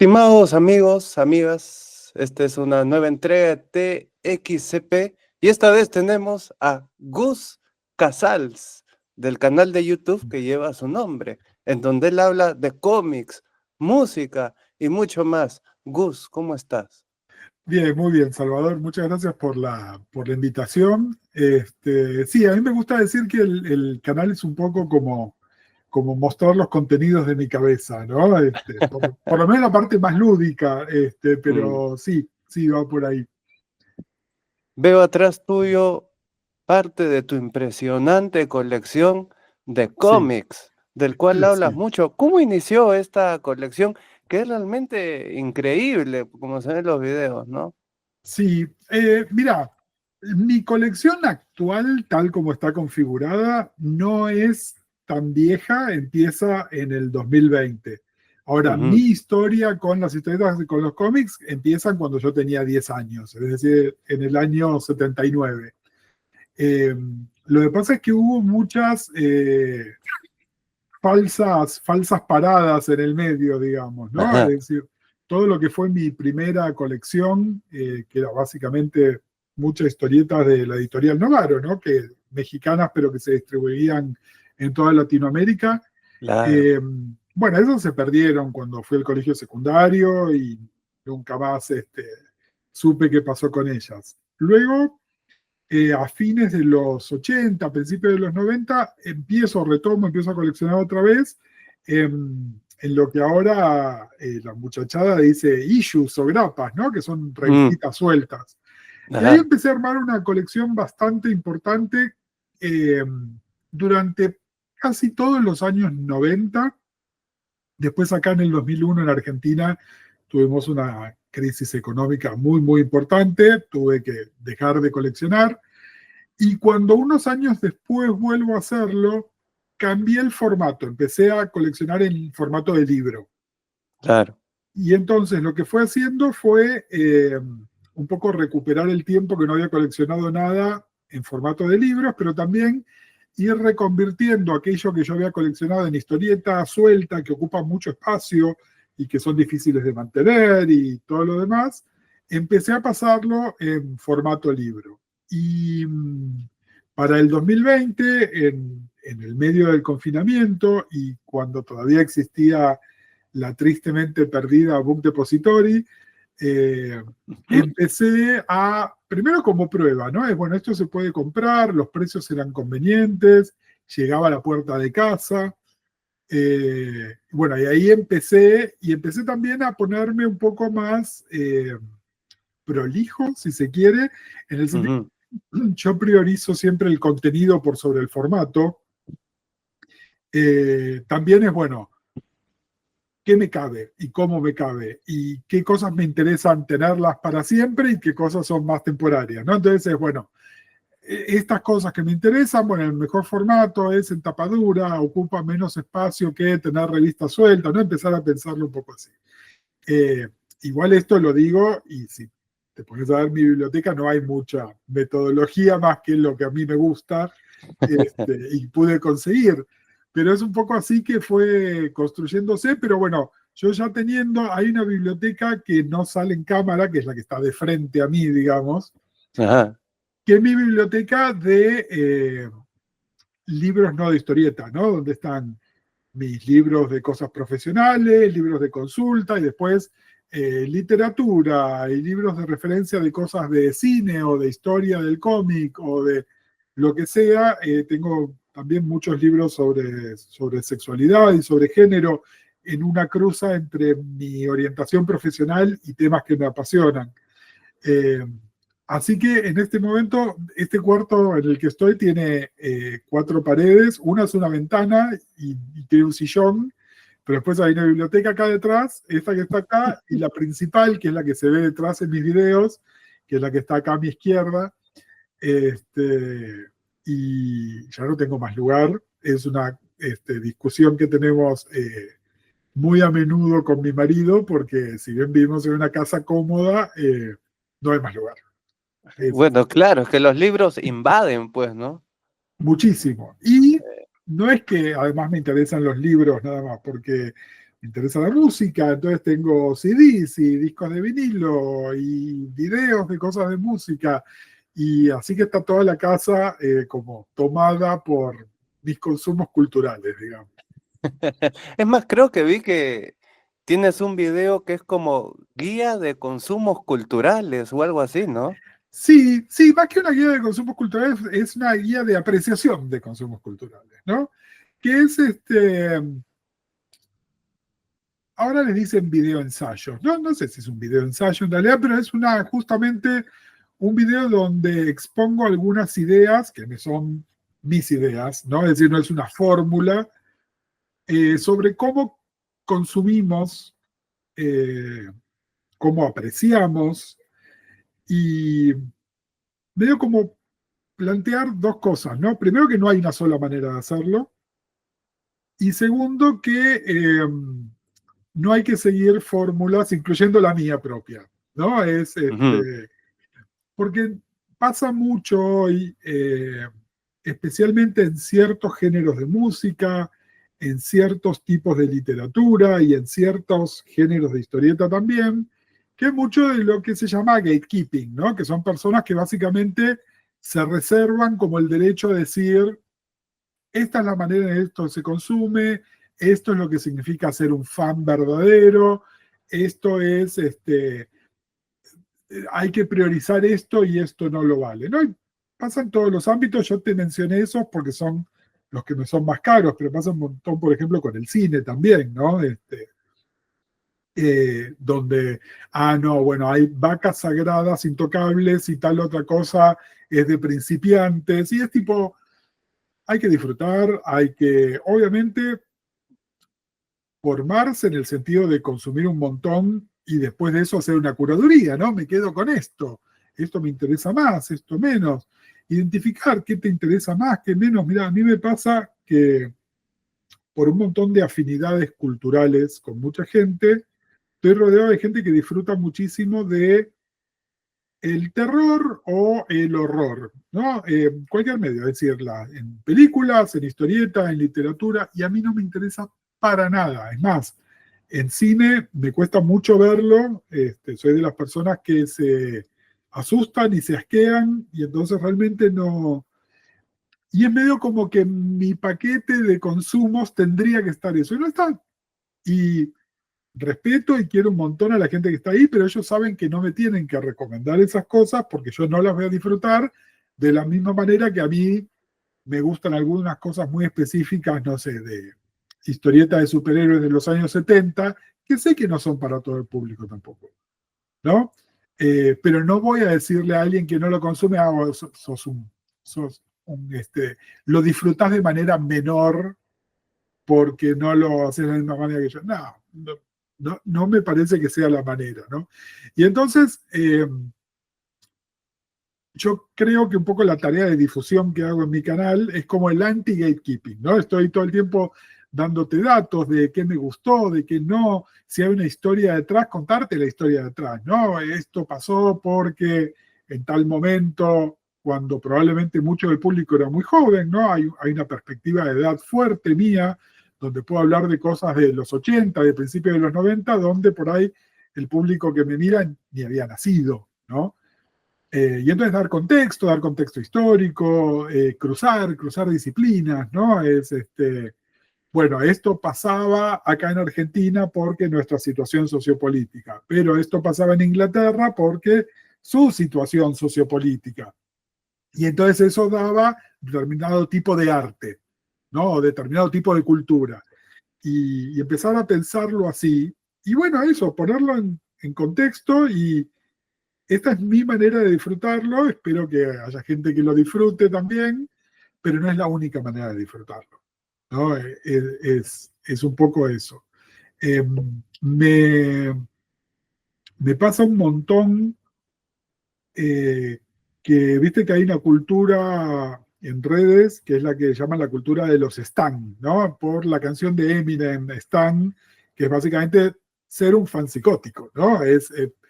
Estimados amigos, amigas, esta es una nueva entrega de XCP y esta vez tenemos a Gus Casals del canal de YouTube que lleva su nombre, en donde él habla de cómics, música y mucho más. Gus, ¿cómo estás? Bien, muy bien, Salvador. Muchas gracias por la invitación. Sí, a mí me gusta decir que el canal es un poco como mostrar los contenidos de mi cabeza, ¿no? Por lo menos la parte más lúdica, Mm. pero sí, va por ahí. Veo atrás tuyo parte de tu impresionante colección de Sí, cómics, del cual hablas sí. mucho. ¿Cómo inició esta colección? Que es realmente increíble, como se ven en los videos, ¿no? Sí, mira, mi colección actual, tal como está configurada, no es tan vieja, empieza en el 2020. Ahora, mi Ujú. historia con las historietas y con los cómics empiezan cuando yo tenía 10 años, es decir, en el año 79. Eh, lo que pasa es que hubo muchas falsas paradas en el medio, digamos, ¿no? Es Ajá, decir, todo lo que fue mi primera colección, que era básicamente muchas historietas de la editorial Novaro, ¿no? Que mexicanas, pero que se distribuían en toda Latinoamérica. claro. Eh, bueno, esos se perdieron cuando fui al colegio secundario y nunca más supe qué pasó con ellas. Luego, a fines de los 80, principios de los 90, empiezo a coleccionar otra vez en lo que ahora la muchachada dice issues o grapas, ¿no? Que son Mm, revistitas sueltas. Y ahí ajá, empecé a armar una colección bastante importante eh, durante casi todos los años 90. Después acá en el 2001 en Argentina tuvimos una crisis económica muy, muy importante, tuve que dejar de coleccionar y cuando unos años después vuelvo a hacerlo, cambié el formato, empecé a coleccionar en formato de libro. claro. Y entonces lo que fue haciendo fue un poco recuperar el tiempo que no había coleccionado nada en formato de libros, pero también ir reconvirtiendo aquello que yo había coleccionado en historieta suelta, que ocupa mucho espacio y que son difíciles de mantener y todo lo demás, empecé a pasarlo en formato libro. Y para el 2020, en el medio del confinamiento y cuando todavía existía la tristemente perdida Book Depository, eh, Ujú. empecé primero como prueba, ¿no? Bueno, esto se puede comprar, los precios eran convenientes, llegaba a la puerta de casa. Bueno, y ahí empecé también a ponerme un poco más prolijo, si se quiere, en el sentido Ujú. yo priorizo siempre el contenido por sobre el formato. También es bueno, qué me cabe y cómo me cabe y qué cosas me interesan tenerlas para siempre y qué cosas son más temporarias, ¿no? Entonces, bueno, estas cosas que me interesan, bueno, el mejor formato es en tapadura, ocupa menos espacio que tener revistas sueltas, ¿no? Empezar a pensarlo un poco así. Eh, Igual esto lo digo y si te pones a ver mi biblioteca no hay mucha metodología más que lo que a mí me gusta y pude conseguir. Pero es un poco así que fue construyéndose, pero bueno, yo ya hay una biblioteca que no sale en cámara, que es la que está de frente a mí, digamos, Ajá. que es mi biblioteca de libros no de historieta, ¿no? Donde están mis libros de cosas profesionales, libros de consulta y después literatura y libros de referencia de cosas de cine o de historia del cómic o de lo que sea. Tengo también muchos libros sobre sexualidad y sobre género en una cruza entre mi orientación profesional y temas que me apasionan. Eh, Así que en este momento, este cuarto en el que estoy tiene cuatro paredes. Una es una ventana y tiene un sillón, pero después hay una biblioteca acá detrás, esta que está acá, y la principal, que es la que se ve detrás en mis videos, que es la que está acá a mi izquierda. Este, y ya no tengo más lugar. Es una discusión que tenemos muy a menudo con mi marido, porque si bien vivimos en una casa cómoda, no hay más lugar. Es Bueno, claro, es que los libros invaden, pues, ¿no? muchísimo. Y no es que además me interesan los libros nada más, porque me interesa la música, entonces tengo CDs y discos de vinilo y videos de cosas de música. Y así que está toda la casa como tomada por mis consumos culturales, digamos. Es más, creo que vi que tienes un video que es como guía de consumos culturales o algo así, ¿no? Sí, sí, más que una guía de consumos culturales, es una guía de apreciación de consumos culturales, ¿no? Que es ahora les dicen video ensayo. No sé si es un video ensayo en realidad, pero es justamente un video donde expongo algunas ideas que me son mis ideas, ¿no? Es decir, no es una fórmula sobre cómo consumimos, eh, cómo apreciamos y medio como plantear dos cosas, ¿no? Primero, que no hay una sola manera de hacerlo, y segundo, que no hay que seguir fórmulas, incluyendo la mía propia, ¿no? Ujú. Porque pasa mucho hoy, especialmente en ciertos géneros de música, en ciertos tipos de literatura y en ciertos géneros de historieta también, que es mucho de lo que se llama gatekeeping, ¿no? Que son personas que básicamente se reservan como el derecho a decir, esta es la manera en que esto se consume, esto es lo que significa ser un fan verdadero, esto es, hay que priorizar esto y esto no lo vale, ¿no? Y pasa en todos los ámbitos, yo te mencioné esos porque son los que me son más caros, pero pasa un montón, por ejemplo, con el cine también, ¿no? Donde, no, bueno, hay vacas sagradas intocables y tal otra cosa es de principiantes, y es tipo, hay que disfrutar, hay que, obviamente, formarse en el sentido de consumir un montón y después de eso hacer una curaduría, ¿no? Me quedo con esto me interesa más, esto menos. Identificar qué te interesa más, qué menos. Mira, a mí me pasa que por un montón de afinidades culturales con mucha gente, estoy rodeado de gente que disfruta muchísimo de el terror o el horror, ¿no? Cualquier medio, es decir, en películas, en historietas, en literatura, y a mí no me interesa para nada. Es más, en cine me cuesta mucho verlo, soy de las personas que se asustan y se asquean, y entonces realmente no... Y es medio como que mi paquete de consumos tendría que estar eso, y no está. Y respeto y quiero un montón a la gente que está ahí, pero ellos saben que no me tienen que recomendar esas cosas porque yo no las voy a disfrutar de la misma manera que a mí me gustan algunas cosas muy específicas, no sé, de historietas de superhéroes de los años 70, que sé que no son para todo el público tampoco, ¿no? Pero no voy a decirle a alguien que no lo consume, sos un lo disfrutás de manera menor porque no lo haces de la misma manera que yo. No me parece que sea la manera, ¿no? Y entonces, yo creo que un poco la tarea de difusión que hago en mi canal es como el anti-gatekeeping, ¿no? Estoy todo el tiempo dándote datos de qué me gustó, de qué no, si hay una historia detrás, contarte la historia detrás, ¿no? Esto pasó porque en tal momento, cuando probablemente mucho del público era muy joven, ¿no? Hay una perspectiva de edad fuerte mía, donde puedo hablar de cosas de los 80, de principios de los 90, donde por ahí el público que me mira ni había nacido, ¿no? Y entonces dar contexto histórico, cruzar disciplinas, ¿no? Bueno, esto pasaba acá en Argentina porque nuestra situación sociopolítica, pero esto pasaba en Inglaterra porque su situación sociopolítica. Y entonces eso daba determinado tipo de arte, ¿no? O determinado tipo de cultura. Y empezar a pensarlo así. Y bueno, eso, ponerlo en contexto y esta es mi manera de disfrutarlo, espero que haya gente que lo disfrute también, pero no es la única manera de disfrutarlo, ¿no? Es un poco eso. Eh, me, me pasa un montón eh, que, viste que hay una cultura en redes, que es la que llaman la cultura de los stan, ¿no? Por la canción de Eminem, Stan, que es básicamente ser un fan psicótico, ¿no?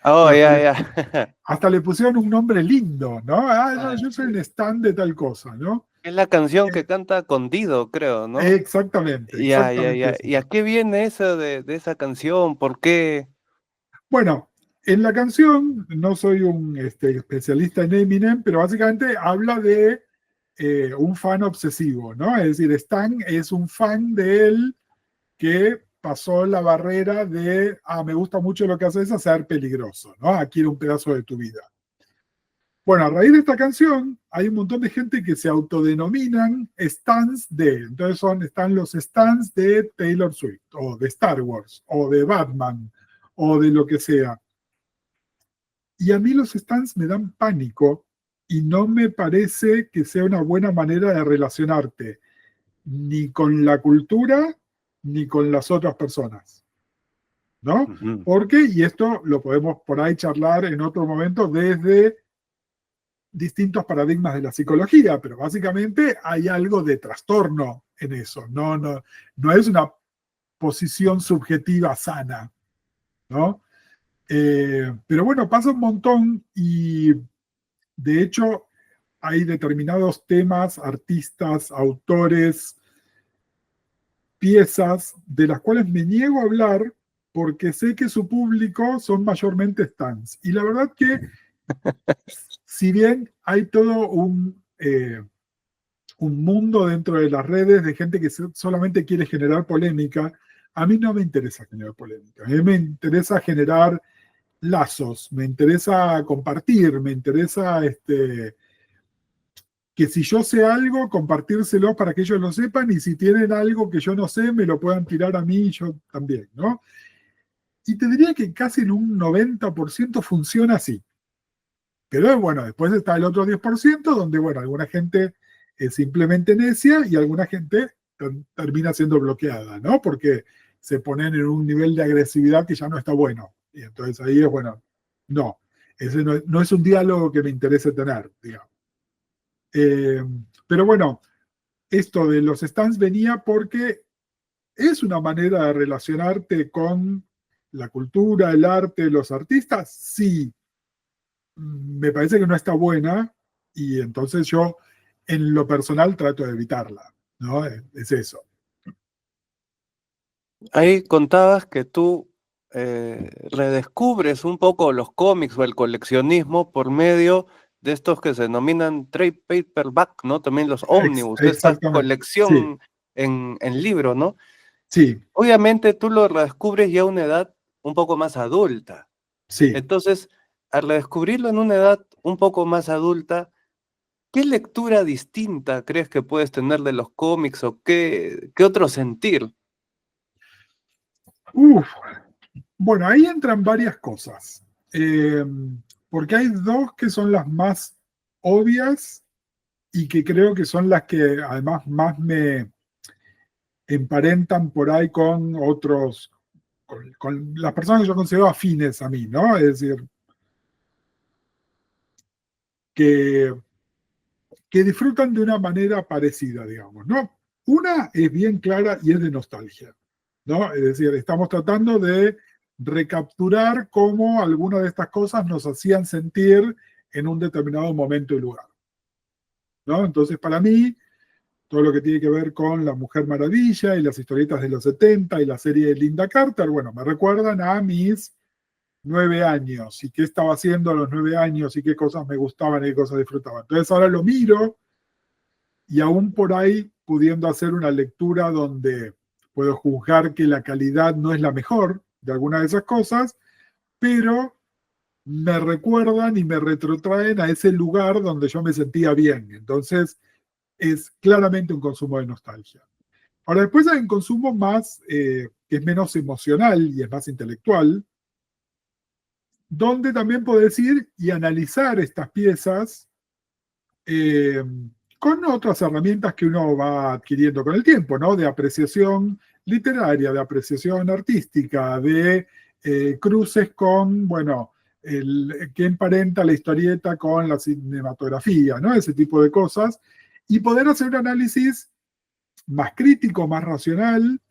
Oh, Hasta ya, le, ya. hasta le pusieron un nombre lindo, ¿no? No, yo soy un stand de tal cosa, ¿no? Es la canción Eh, que canta Condido, creo, ¿no? Exactamente, Ya, ya, exactamente ya. eso. ¿Y a qué viene eso de esa canción? ¿Por qué? Bueno, en la canción, no soy un especialista en Eminem, pero básicamente habla de un fan obsesivo, ¿no? Es decir, Stan es un fan de él que pasó la barrera de, me gusta mucho lo que haces, a ser peligroso, ¿no? Quiero un pedazo de tu vida. Bueno, a raíz de esta canción, hay un montón de gente que se autodenominan stans de, entonces están los stans de Taylor Swift, o de Star Wars, o de Batman, o de lo que sea. Y a mí los stands me dan pánico y no me parece que sea una buena manera de relacionarte ni con la cultura ni con las otras personas, ¿no? Ujú. Porque, y esto lo podemos por ahí charlar en otro momento desde distintos paradigmas de la psicología, pero básicamente hay algo de trastorno en eso, no es una posición subjetiva sana, ¿no? Pero bueno, pasa un montón y de hecho hay determinados temas, artistas, autores, piezas de las cuales me niego a hablar porque sé que su público son mayormente stands. Y la verdad que si bien hay todo un mundo dentro de las redes de gente que solamente quiere generar polémica, a mí no me interesa generar polémica, a mí me interesa generar lazos, me interesa compartir, me interesa que si yo sé algo, compartírselo para que ellos lo sepan y si tienen algo que yo no sé, me lo puedan tirar a mí y yo también, ¿no? Y te diría que casi en un 90% funciona así. Pero bueno, después está el otro 10% donde, bueno, alguna gente es simplemente necia y alguna gente termina siendo bloqueada, ¿no? Porque se ponen en un nivel de agresividad que ya no está bueno. Y entonces ahí es, bueno, no, ese no es un diálogo que me interese tener, digamos. Eh, pero bueno, esto de los stands venía porque es una manera de relacionarte con la cultura, el arte, los artistas, sí, me parece que no está buena y entonces yo en lo personal trato de evitarla, ¿no? Es eso. Ahí contabas que tú redescubres un poco los cómics o el coleccionismo por medio de estos que se denominan trade paperback, ¿no? También los ómnibus, esta Exactamente. Sí, colección en libro, ¿no? sí, Obviamente tú lo redescubres ya a una edad un poco más adulta. sí. Entonces, al redescubrirlo en una edad un poco más adulta, ¿qué lectura distinta crees que puedes tener de los cómics o qué otro sentir? Uf, bueno, ahí entran varias cosas. Eh, porque hay dos que son las más obvias y que creo que son las que además más me emparentan por ahí con otros, con las personas que yo considero afines a mí, ¿no? Es decir, que, que disfrutan de una manera parecida, digamos, ¿no? Una es bien clara y es de nostalgia, ¿no? Es decir, estamos tratando de recapturar cómo algunas de estas cosas nos hacían sentir en un determinado momento y lugar, ¿no? Entonces, para mí, todo lo que tiene que ver con la Mujer Maravilla y las historietas de los 70 y la serie de Linda Carter, bueno, me recuerdan a mis 9 años y qué estaba haciendo a los 9 años y qué cosas me gustaban y qué cosas disfrutaba. Entonces ahora lo miro y aún por ahí pudiendo hacer una lectura donde puedo juzgar que la calidad no es la mejor de alguna de esas cosas, pero me recuerdan y me retrotraen a ese lugar donde yo me sentía bien. Entonces es claramente un consumo de nostalgia. Ahora después hay un consumo más, que es menos emocional y es más intelectual, donde también podés ir y analizar estas piezas eh, con otras herramientas que uno va adquiriendo con el tiempo, ¿no? De apreciación literaria, de apreciación artística, de cruces con, bueno, que emparenta la historieta con la cinematografía, ¿no? Ese tipo de cosas. Y poder hacer un análisis más crítico, más racional,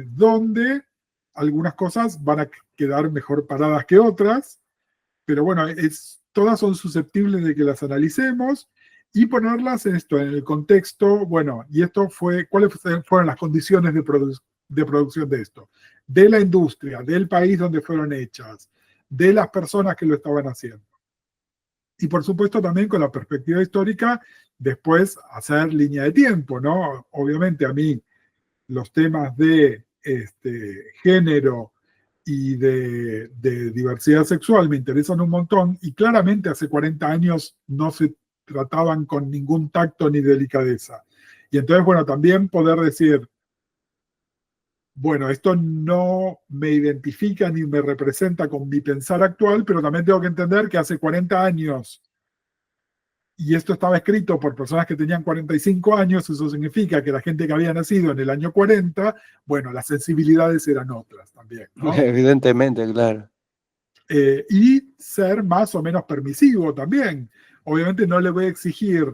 donde algunas cosas van a quedar mejor paradas que otras, pero bueno, todas son susceptibles de que las analicemos y ponerlas en esto, en el contexto, bueno, y esto fue, ¿cuáles fueron las condiciones de producción de esto? De la industria, del país donde fueron hechas, de las personas que lo estaban haciendo. Y por supuesto también con la perspectiva histórica, después hacer línea de tiempo, ¿no? Obviamente a mí los temas de género y de diversidad sexual me interesan un montón y claramente hace 40 años no se trataban con ningún tacto ni delicadeza. Y entonces, bueno, también poder decir, bueno, esto no me identifica ni me representa con mi pensar actual, pero también tengo que entender que hace 40 años y esto estaba escrito por personas que tenían 45 años, eso significa que la gente que había nacido en el año 40, bueno, las sensibilidades eran otras también, ¿no? Evidentemente, claro. Y ser más o menos permisivo también. Obviamente no le voy a exigir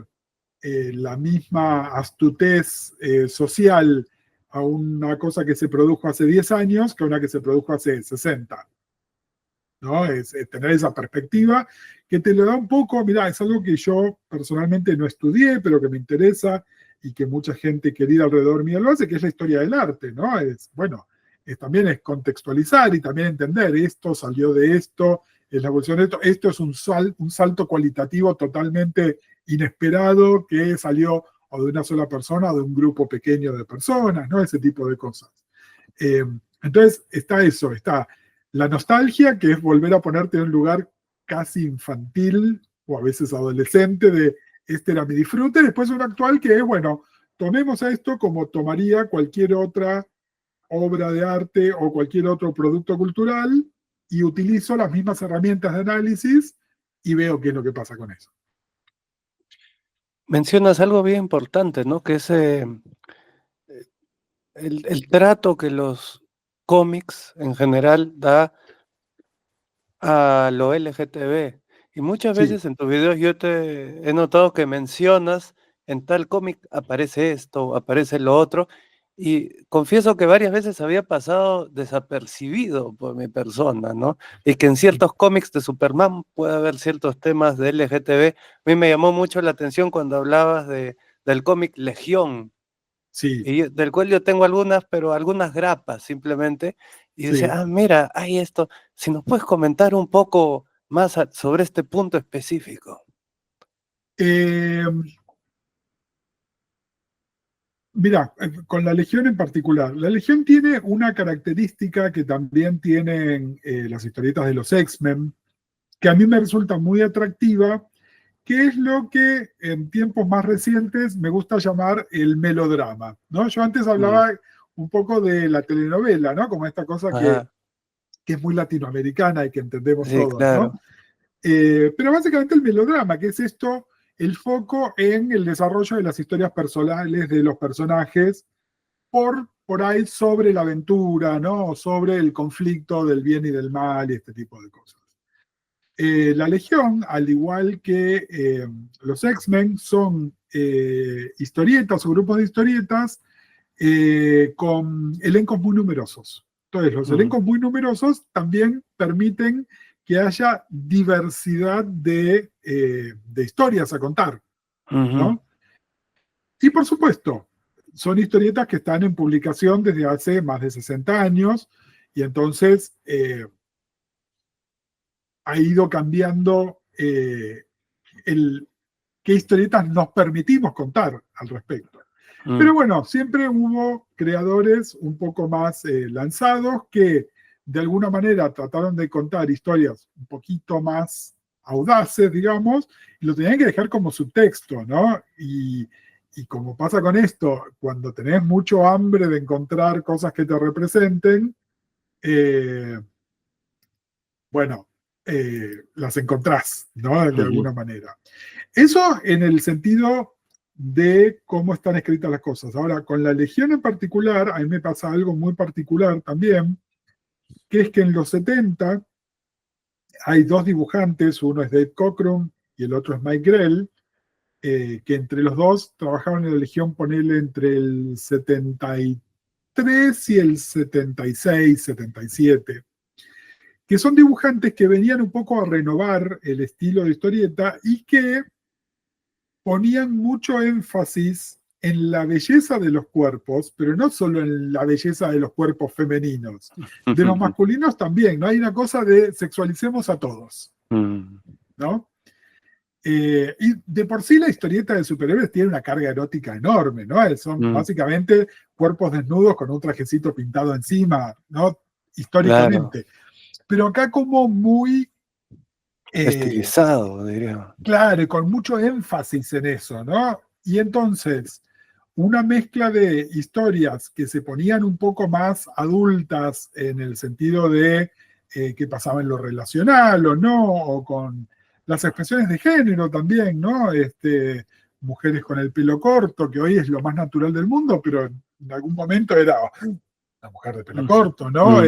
la misma astutez social a una cosa que se produjo hace 10 años que a una que se produjo hace 60. ¿No? Es tener esa perspectiva que te lo da un poco, mira, es algo que yo personalmente no estudié, pero que me interesa y que mucha gente querida alrededor mío lo hace, que es la historia del arte, ¿no? Es, bueno, también es contextualizar y también entender, esto salió de esto, es la evolución de esto es un salto cualitativo totalmente inesperado que salió o de una sola persona o de un grupo pequeño de personas, ¿no? Ese tipo de cosas. Entonces está eso, está la nostalgia, que es volver a ponerte en un lugar casi infantil o a veces adolescente de este era mi disfrute. Después un actual que es, bueno, tomemos a esto como tomaría cualquier otra obra de arte o cualquier otro producto cultural y utilizo las mismas herramientas de análisis y veo qué es lo que pasa con eso. Mencionas algo bien importante, ¿no? Que es el trato que los cómics en general da a lo LGTB. Y muchas Sí, veces en tus videos yo te he notado que mencionas en tal cómic aparece esto, aparece lo otro, y confieso que varias veces había pasado desapercibido por mi persona, ¿no? Y que en ciertos cómics de Superman puede haber ciertos temas de LGTB. A mí me llamó mucho la atención cuando hablabas del cómic Legión, sí, y del cual yo tengo algunas, pero algunas grapas simplemente, y decía, sí. ah, mira, hay esto, si nos puedes comentar un poco más sobre este punto específico. Eh, Mira, con la Legión en particular, la Legión tiene una característica que también tienen las historietas de los X-Men, que a mí me resulta muy atractiva, que es lo que en tiempos más recientes me gusta llamar el melodrama, ¿no? Yo antes Mm, hablaba un poco de la telenovela, ¿no? Como esta cosa ajá, que es muy latinoamericana y que entendemos sí, todos, ¿no? claro. Pero básicamente el melodrama, que es esto, el foco en el desarrollo de las historias personales de los personajes por ahí sobre la aventura, ¿no? Sobre el conflicto del bien y del mal y este tipo de cosas. La Legión, al igual que los X-Men, son historietas o grupos de historietas con elencos muy numerosos. Entonces, los Mm, elencos muy numerosos también permiten que haya diversidad de historias a contar, ujú, ¿no? Y por supuesto, son historietas que están en publicación desde hace más de 60 años y entonces ha ido cambiando qué historietas nos permitimos contar al respecto. mm, Pero bueno, siempre hubo creadores un poco más lanzados que de alguna manera trataron de contar historias un poquito más audaces, digamos, y lo tenían que dejar como subtexto, ¿no? Y como pasa con esto, cuando tenés mucho hambre de encontrar cosas que te representen, eh, bueno, las encontrás, ¿no? De ujú. alguna manera. Eso en el sentido de cómo están escritas las cosas. Ahora, con la Legión en particular, a mí me pasa algo muy particular también, que es que en los 70 hay dos dibujantes, uno es Dave Cockrum y el otro es Mike Grell, que entre los dos trabajaron en la Legión, ponele entre el 73 y el 76, 77, que son dibujantes que venían un poco a renovar el estilo de historieta y que ponían mucho énfasis en la belleza de los cuerpos, pero no solo en la belleza de los cuerpos femeninos, de los masculinos también, ¿no? Hay una cosa de sexualicemos a todos, ¿no? Y de por sí la historieta de superhéroes tiene una carga erótica enorme, ¿no? Son básicamente cuerpos desnudos con un trajecito pintado encima, ¿no? Históricamente. Claro. Pero acá como muy... estilizado, diría. Claro, y con mucho énfasis en eso, ¿no? Y entonces, una mezcla de historias que se ponían un poco más adultas en el sentido de qué pasaba en lo relacional o no, o con las expresiones de género también, ¿no? Mujeres con el pelo corto, que hoy es lo más natural del mundo, pero en algún momento era una mujer de pelo corto, ¿no?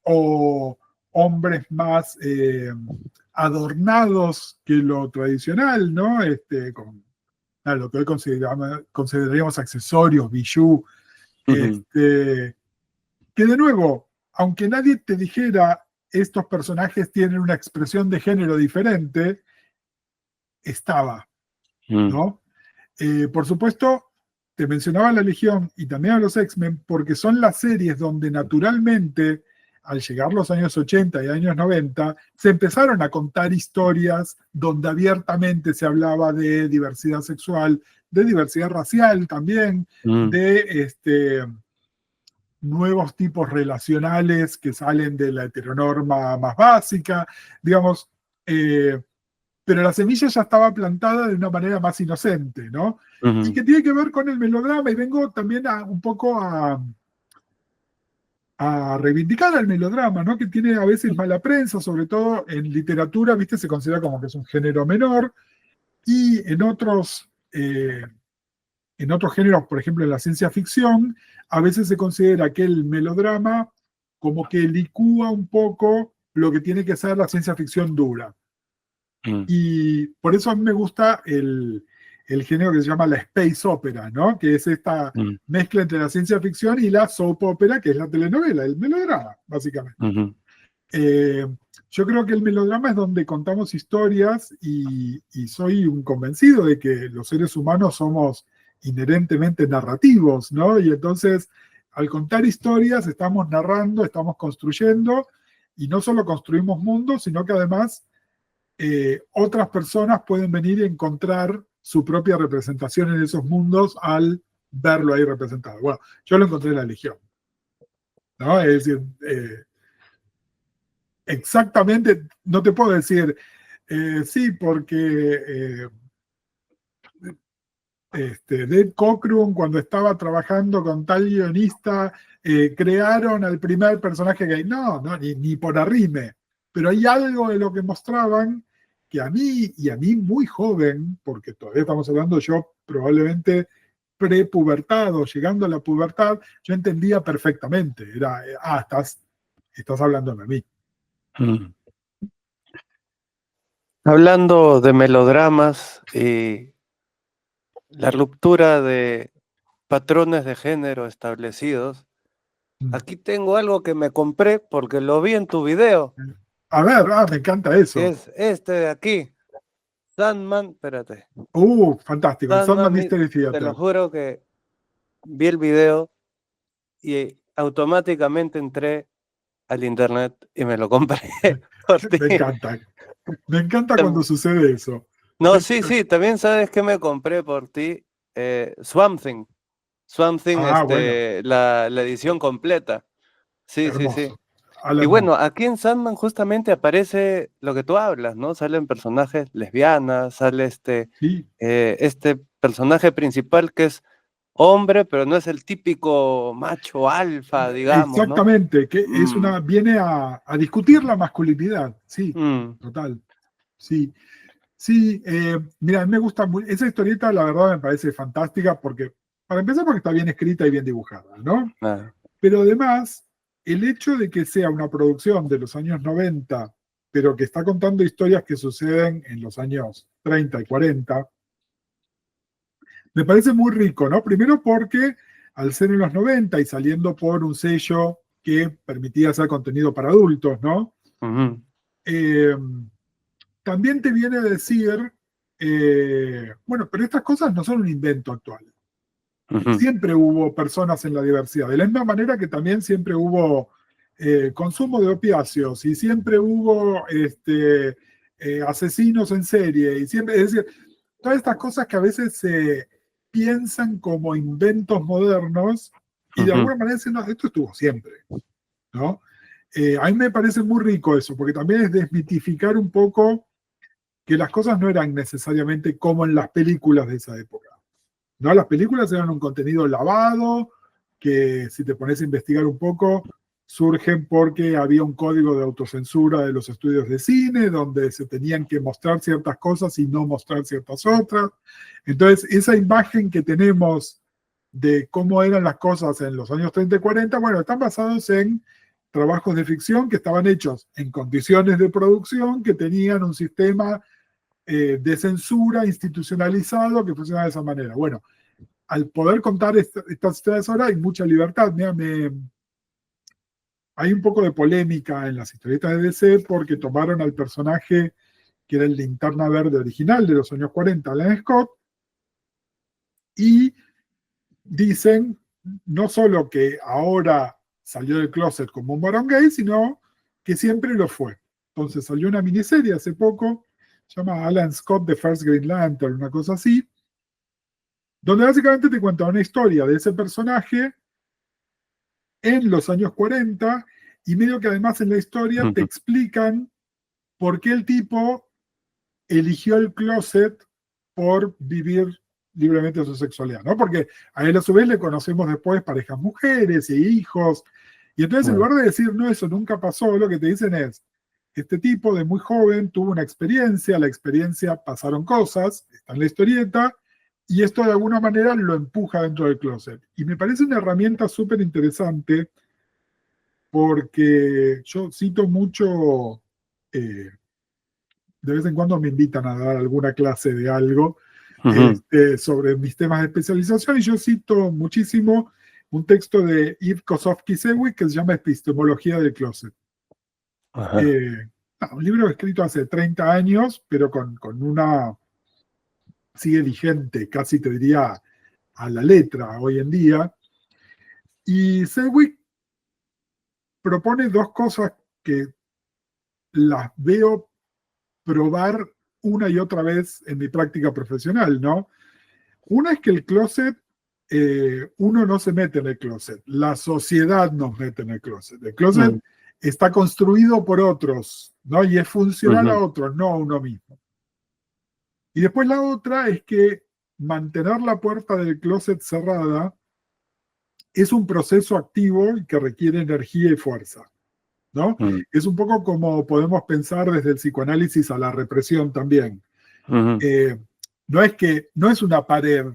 O hombres más adornados que lo tradicional, ¿no? Con lo que hoy consideraríamos accesorios, bijú, que de nuevo, aunque nadie te dijera estos personajes tienen una expresión de género diferente, estaba, ¿no? Por supuesto, te mencionaba la Legión y también a los X-Men porque son las series donde naturalmente, al llegar los años 80 y años 90, se empezaron a contar historias donde abiertamente se hablaba de diversidad sexual, de diversidad racial también, de nuevos tipos relacionales que salen de la heteronorma más básica, digamos, pero la semilla ya estaba plantada de una manera más inocente, ¿no? Y que tiene que ver con el melodrama, y vengo también un poco a reivindicar al melodrama, ¿no? Que tiene a veces mala prensa, sobre todo en literatura, ¿viste? Se considera como que es un género menor, y en otros géneros, por ejemplo en la ciencia ficción, a veces se considera que el melodrama como que licúa un poco lo que tiene que ser la ciencia ficción dura. Y por eso a mí me gusta el género que se llama la space opera, ¿no? Que es esta mezcla entre la ciencia ficción y la soap opera, que es la telenovela, el melodrama, básicamente. Yo creo que el melodrama es donde contamos historias y soy un convencido de que los seres humanos somos inherentemente narrativos, ¿no? Y entonces, al contar historias, estamos narrando, estamos construyendo, y no solo construimos mundos, sino que además otras personas pueden venir y encontrar su propia representación en esos mundos al verlo ahí representado. Bueno, yo lo encontré en la Legión, ¿no? Es decir, exactamente, no te puedo decir, sí, porque Dave Cockrum, cuando estaba trabajando con tal guionista, crearon al primer personaje gay. No, ni por arrime. Pero hay algo de lo que mostraban que a mí, y a mí muy joven, porque todavía estamos hablando yo probablemente prepubertado, llegando a la pubertad, yo entendía perfectamente. Era, estás hablándome a mí. Hablando de melodramas y la ruptura de patrones de género establecidos, aquí tengo algo que me compré porque lo vi en tu video. A ver, me encanta eso. Es este de aquí, Sandman, espérate. Fantástico, Sandman Mystery Theater. Te lo juro que vi el video y automáticamente entré al internet y me lo compré por ti. Me encanta cuando sucede eso. No, sí, también sabes que me compré por ti Swamp Thing. Swamp Thing, bueno. la edición completa. Sí, hermoso. Sí. Y bueno, aquí en Sandman justamente aparece lo que tú hablas, ¿no? Salen personajes lesbianas, sale este personaje principal que es hombre, pero no es el típico macho alfa, digamos. Exactamente, ¿no? Que es viene a discutir la masculinidad, sí, total. Sí, mira, a mí me gusta muy, esa historieta la verdad me parece fantástica para empezar porque está bien escrita y bien dibujada, ¿no? Pero además, el hecho de que sea una producción de los años 90, pero que está contando historias que suceden en los años 30 y 40, me parece muy rico, ¿no? Primero porque al ser en los 90 y saliendo por un sello que permitía hacer contenido para adultos, ¿no? También te viene a decir Bueno, pero estas cosas no son un invento actual. Ujú. Siempre hubo personas en la diversidad, de la misma manera que también siempre hubo consumo de opiáceos y siempre hubo asesinos en serie, y siempre, es decir, todas estas cosas que a veces se piensan como inventos modernos y de Ujú. alguna manera dicen, no, esto estuvo siempre, ¿no? A mí me parece muy rico eso, porque también es desmitificar un poco que las cosas no eran necesariamente como en las películas de esa época. ¿No? Las películas eran un contenido lavado, que si te pones a investigar un poco, surgen porque había un código de autocensura de los estudios de cine, donde se tenían que mostrar ciertas cosas y no mostrar ciertas otras. Entonces, esa imagen que tenemos de cómo eran las cosas en los años 30 y 40, bueno, están basados en trabajos de ficción que estaban hechos en condiciones de producción que tenían un sistema de censura institucionalizado que funciona de esa manera. Bueno, al poder contar estas historias ahora hay mucha libertad. Mira, hay un poco de polémica en las historietas de DC porque tomaron al personaje que era el Linterna Verde original de los años 40, Alan Scott, y dicen no solo que ahora salió del closet como un varón gay, sino que siempre lo fue. Entonces salió una miniserie hace poco, se llama Alan Scott, The First Green Lantern, una cosa así, donde básicamente te cuenta una historia de ese personaje en los años 40 y medio que además en la historia te Ujú. explican por qué el tipo eligió el closet por vivir libremente su sexualidad, ¿no? Porque a él a su vez le conocemos después parejas mujeres e hijos, y entonces en Bueno. lugar de decir, no, eso nunca pasó, lo que te dicen es, este tipo de muy joven tuvo una experiencia, la experiencia pasaron cosas, está en la historieta, y esto de alguna manera lo empuja dentro del closet. Y me parece una herramienta súper interesante porque yo cito mucho, eh, de vez en cuando me invitan a dar alguna clase de algo Ujú. sobre mis temas de especialización y yo cito muchísimo un texto de Yves Kosofsky-Sewicz que se llama Epistemología del Closet. Ajá. Un libro escrito hace 30 años, pero con una, sigue vigente, casi te diría a la letra hoy en día. Y Sewicz propone dos cosas que las veo probar una y otra vez en mi práctica profesional, ¿no? Una es que el closet, uno no se mete en el closet, la sociedad nos mete en el closet. El closet Mm. está construido por otros, ¿no? Y es funcional a Ujú. otros, no a uno mismo. Y después la otra es que mantener la puerta del closet cerrada es un proceso activo y que requiere energía y fuerza, ¿no? Mm. Es un poco como podemos pensar desde el psicoanálisis a la represión también. Ujú. Eh, no es que no es una pared,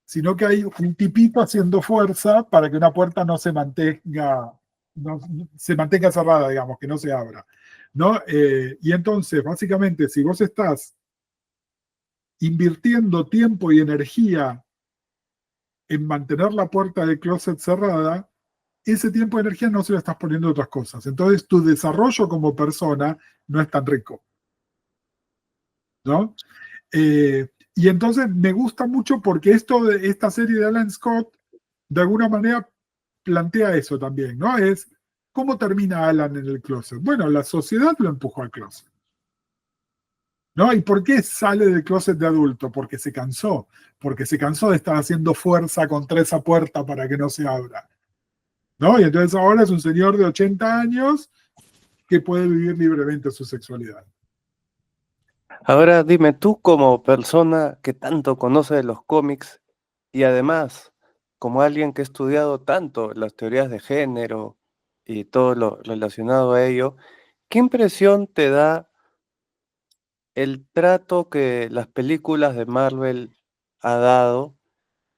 sino que hay un tipito haciendo fuerza para que una puerta no se mantenga, no, se mantenga cerrada, digamos, que no se abra, ¿no? Y entonces, básicamente, si vos estás invirtiendo tiempo y energía en mantener la puerta del closet cerrada, ese tiempo y energía no se lo estás poniendo a otras cosas. Entonces, tu desarrollo como persona no es tan rico, ¿no? Y entonces me gusta mucho porque esta serie de Alan Scott, de alguna manera, plantea eso también, ¿no? Es, ¿cómo termina Alan en el closet? Bueno, la sociedad lo empujó al closet, ¿no? ¿Y por qué sale del closet de adulto? Porque se cansó de estar haciendo fuerza contra esa puerta para que no se abra, ¿no? Y entonces ahora es un señor de 80 años que puede vivir libremente su sexualidad. Ahora dime, tú como persona que tanto conoce de los cómics y además como alguien que ha estudiado tanto las teorías de género y todo lo relacionado a ello, ¿qué impresión te da el trato que las películas de Marvel ha dado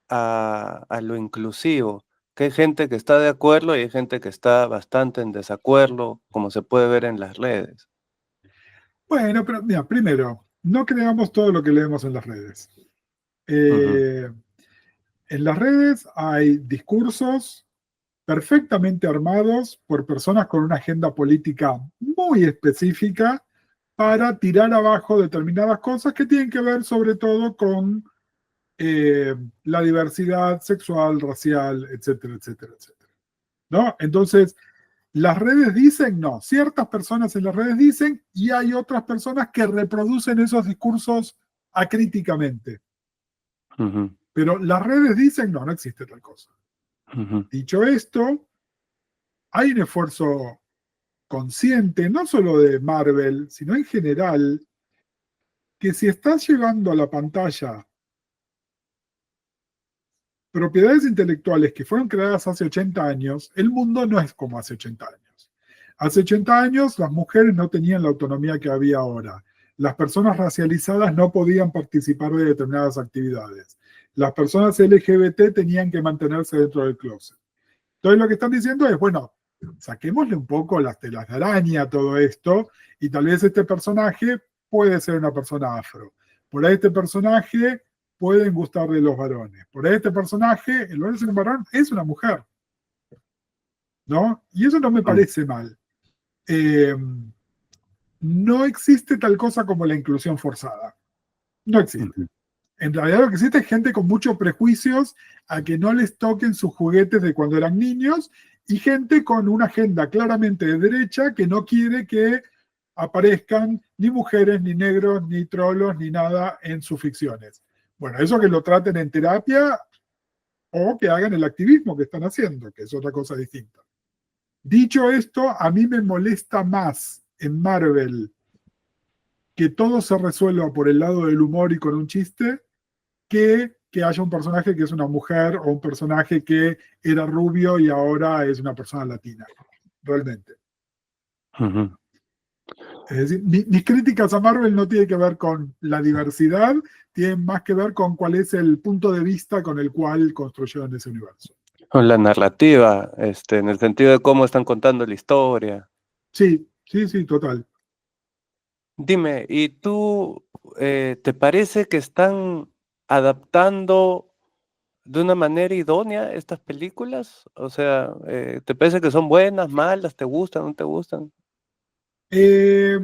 a lo inclusivo? Que hay gente que está de acuerdo y hay gente que está bastante en desacuerdo, como se puede ver en las redes. Bueno, pero mira, primero, no creamos todo lo que leemos en las redes. Ujú. Eh, en las redes hay discursos perfectamente armados por personas con una agenda política muy específica para tirar abajo determinadas cosas que tienen que ver sobre todo con la diversidad sexual, racial, etcétera, etcétera, etcétera. ¿No? Entonces, las redes dicen no, ciertas personas en las redes dicen y hay otras personas que reproducen esos discursos acríticamente. Ujú, Pero las redes dicen no, no existe tal cosa. ujú, Dicho esto, hay un esfuerzo consciente, no solo de Marvel, sino en general, que si estás llevando a la pantalla propiedades intelectuales que fueron creadas hace 80 años, el mundo no es como hace 80 años. Hace 80 años las mujeres no tenían la autonomía que había ahora. Las personas racializadas no podían participar de determinadas actividades. Las personas LGBT tenían que mantenerse dentro del closet. Entonces lo que están diciendo es, bueno, saquémosle un poco las telas de araña a todo esto y tal vez este personaje puede ser una persona afro. Por ahí este personaje pueden gustarle los varones. Por ahí este personaje, en lugar de ser un varón, es una mujer. ¿No? Y eso no me parece mal. No existe tal cosa como la inclusión forzada. No existe. ujú. En realidad lo que existe es gente con muchos prejuicios a que no les toquen sus juguetes de cuando eran niños y gente con una agenda claramente de derecha que no quiere que aparezcan ni mujeres, ni negros, ni trolos, ni nada en sus ficciones. Bueno, eso que lo traten en terapia o que hagan el activismo que están haciendo, que es otra cosa distinta. Dicho esto, a mí me molesta más en Marvel que todo se resuelva por el lado del humor y con un chiste que haya un personaje que es una mujer o un personaje que era rubio y ahora es una persona latina, realmente. Ujú. Es decir, mis críticas a Marvel no tienen que ver con la diversidad, tienen más que ver con cuál es el punto de vista con el cual construyeron ese universo. Con la narrativa, en el sentido de cómo están contando la historia. Sí, sí, sí, total. Dime, ¿y tú te parece que están adaptando de una manera idónea estas películas? O sea, ¿te parece que son buenas, malas, te gustan, no te gustan? Eh,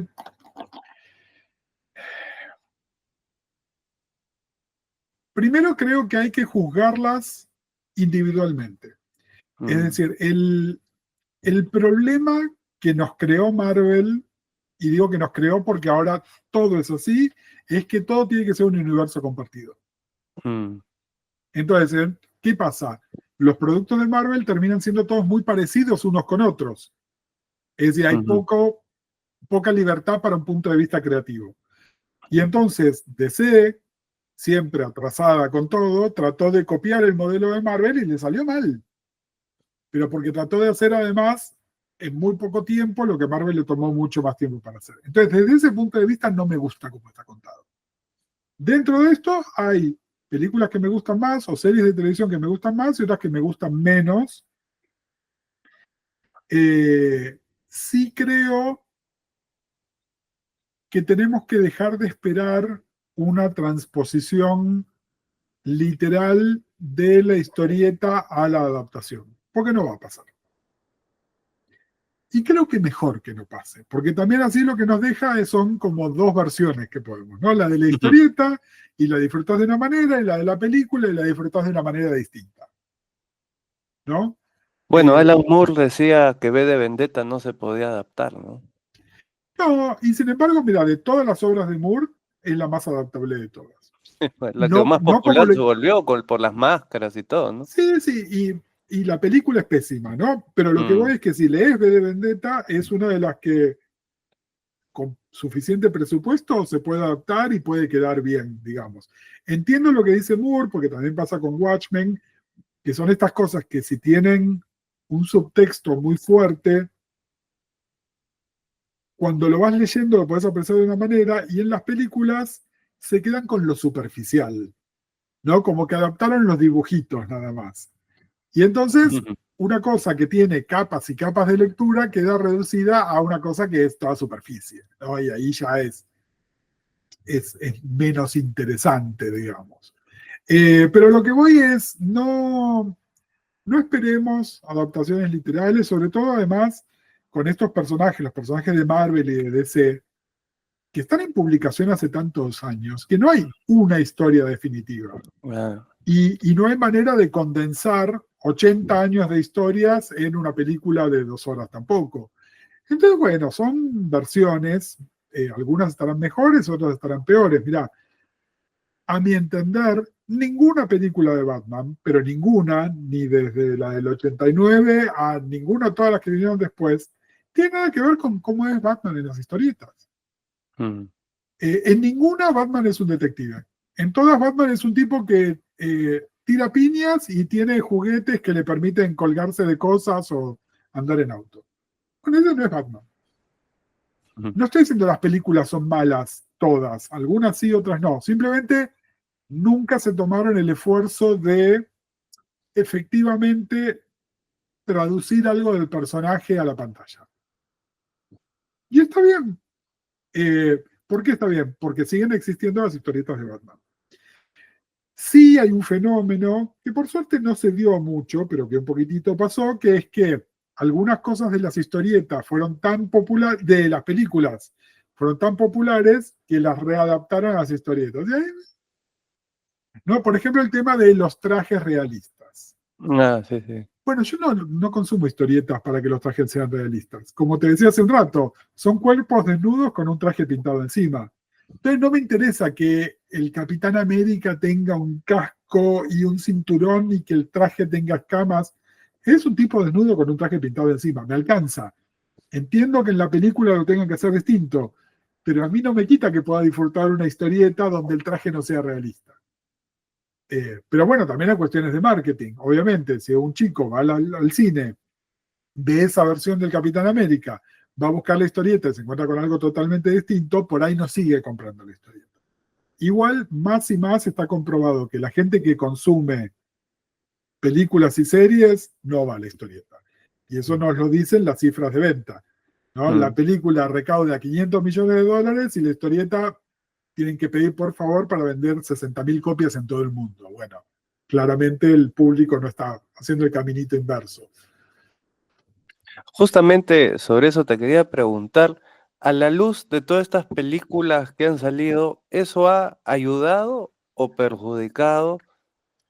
Primero creo que hay que juzgarlas individualmente. Es Mm, decir, el problema que nos creó Marvel, y digo que nos creó porque ahora todo es así, es que todo tiene que ser un universo compartido. mm, Entonces, ¿qué pasa? Los productos de Marvel terminan siendo todos muy parecidos unos con otros. Es decir, hay ujú, poca libertad para un punto de vista creativo. Y entonces DC, siempre atrasada con todo, trató de copiar el modelo de Marvel y le salió mal. Pero porque trató de hacer además en muy poco tiempo lo que Marvel le tomó mucho más tiempo para hacer. Entonces, desde ese punto de vista no me gusta cómo está contado. Dentro de esto hay películas que me gustan más o series de televisión que me gustan más y otras que me gustan menos. Sí creo que tenemos que dejar de esperar una transposición literal de la historieta a la adaptación, porque no va a pasar. Y creo que mejor que no pase, porque también así lo que nos deja son como dos versiones que podemos, ¿no? La de la ujú. historieta y la disfrutás de una manera, y la de la película y la disfrutás de una manera distinta, ¿no? Bueno, Eh, Alan Moore decía que V de Vendetta no se podía adaptar, ¿no? no, y sin embargo, mira, de todas las obras de Moore, es la más adaptable de todas. La que más No como popular lo, se volvió por las máscaras y todo, ¿no? sí, sí, y la película es pésima, ¿no? Pero lo que Mm, voy es que si lees V de Vendetta, es una de las que con suficiente presupuesto se puede adaptar y puede quedar bien, digamos. Entiendo lo que dice Moore, porque también pasa con Watchmen, que son estas cosas que si tienen un subtexto muy fuerte, cuando lo vas leyendo lo puedes apreciar de una manera y en las películas se quedan con lo superficial, ¿no? Como que adaptaron los dibujitos nada más. Y entonces, ujú. una cosa que tiene capas y capas de lectura queda reducida a una cosa que es toda superficie, ¿no? Y ahí ya es menos interesante, digamos. Pero lo que voy es, no esperemos adaptaciones literales, sobre todo además con estos personajes, los personajes de Marvel y de DC, que están en publicación hace tantos años, que no hay una historia definitiva. Ah, Y no hay manera de condensar 80 años de historias en una película de 2 horas tampoco. Entonces, bueno, son versiones, algunas estarán mejores, otras estarán peores. Mirá, a mi entender, ninguna película de Batman, pero ninguna, ni desde la del 89 a ninguna, todas las que vinieron después, tiene nada que ver con cómo es Batman en las historietas. mm, En ninguna Batman es un detective. En todas Batman es un tipo que tira piñas y tiene juguetes que le permiten colgarse de cosas o andar en auto. Con eso no es Batman. mm. No estoy diciendo que las películas son malas todas, algunas sí, otras no. Simplemente nunca se tomaron el esfuerzo de efectivamente traducir algo del personaje a la pantalla. Y está bien. ¿Por qué está bien? Porque siguen existiendo las historietas de Batman. Sí hay un fenómeno que por suerte no se dio mucho, pero que un poquitito pasó, que es que algunas cosas de las historietas fueron tan populares, de las películas, fueron tan populares que las readaptaron a las historietas. ¿No? Por ejemplo, el tema de los trajes realistas. Ah, sí, sí. Bueno, yo no consumo historietas para que los trajes sean realistas. Como te decía hace un rato, son cuerpos desnudos con un traje pintado encima. Entonces no me interesa que el Capitán América tenga un casco y un cinturón y que el traje tenga escamas. Es un tipo desnudo con un traje pintado encima, me alcanza. Entiendo que en la película lo tengan que hacer distinto, pero a mí no me quita que pueda disfrutar una historieta donde el traje no sea realista. Pero bueno, también hay cuestiones de marketing. Obviamente, si un chico va al cine, ve esa versión del Capitán América, va a buscar la historieta y se encuentra con algo totalmente distinto, por ahí no sigue comprando la historieta. Igual, más y más está comprobado que la gente que consume películas y series no va a la historieta. Y eso nos lo dicen las cifras de venta. ¿No? La Mm. película recauda $500 millones y la historieta tienen que pedir por favor para vender 60.000 copias en todo el mundo. Bueno, claramente el público no está haciendo el caminito inverso. Justamente sobre eso te quería preguntar, a la luz de todas estas películas que han salido, ¿eso ha ayudado o perjudicado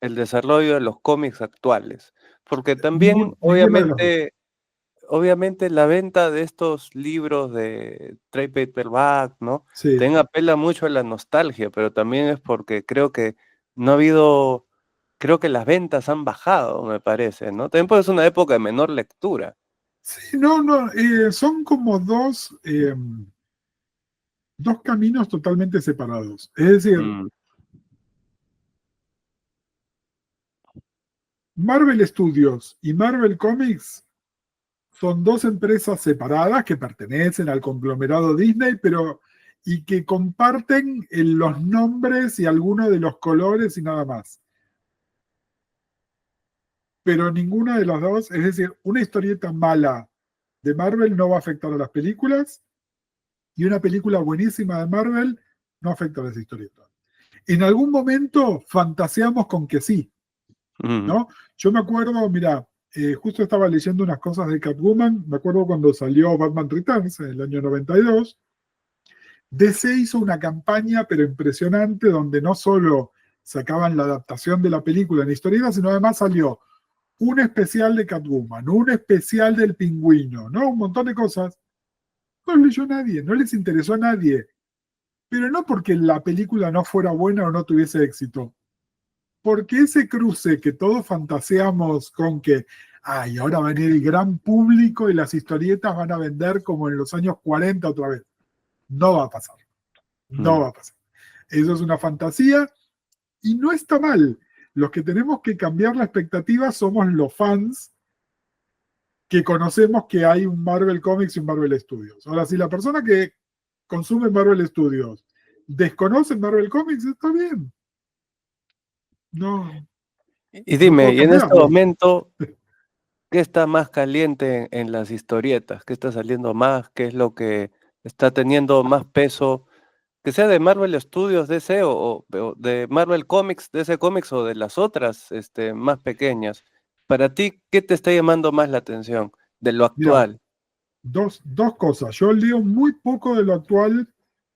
el desarrollo de los cómics actuales? Porque también, Ninguna de las dos. obviamente la venta de estos libros de trade paperback, ¿no? Sí. También apela mucho a la nostalgia, pero también es porque creo que no ha habido, creo que las ventas han bajado, me parece, ¿no? También puede ser una época de menor lectura. Sí, son como dos caminos totalmente separados. Es decir, Mm, Marvel Studios y Marvel Comics son dos empresas separadas que pertenecen al conglomerado Disney, pero y que comparten los nombres y algunos de los colores y nada más. Pero ninguna de las dos, es decir, una historieta mala de Marvel no va a afectar a las películas y una película buenísima de Marvel no afecta a las historietas. En algún momento fantaseamos con que sí, mm, ¿no? Yo me acuerdo, mira, justo estaba leyendo unas cosas de Catwoman, me acuerdo cuando salió Batman Returns en el año 92, DC hizo una campaña pero impresionante donde no solo sacaban la adaptación de la película en historieta, sino además salió un especial de Catwoman, un especial del Pingüino, ¿no? Un montón de cosas. No lo leyó nadie, no les interesó a nadie. Pero no porque la película no fuera buena o no tuviese éxito, porque ese cruce que todos fantaseamos con que, ay, ahora va a venir el gran público y las historietas van a vender como en los años 40 otra vez. No va a pasar. No mm. va a pasar. Eso es una fantasía y no está mal. Los que tenemos que cambiar la expectativa somos los fans que conocemos que hay un Marvel Comics y un Marvel Studios. Ahora, si la persona que consume Marvel Studios desconoce Marvel Comics, está bien. No, Y no dime, puedo y en este cambiarlo. momento, ¿qué está más caliente en las historietas? ¿Qué está saliendo más? ¿Qué es lo que está teniendo más peso? Que sea de Marvel Studios DC o de Marvel Comics, DC Comics o de las otras más pequeñas. Para ti, ¿qué te está llamando más la atención de lo Mira, actual? dos cosas. Yo leo muy poco de lo actual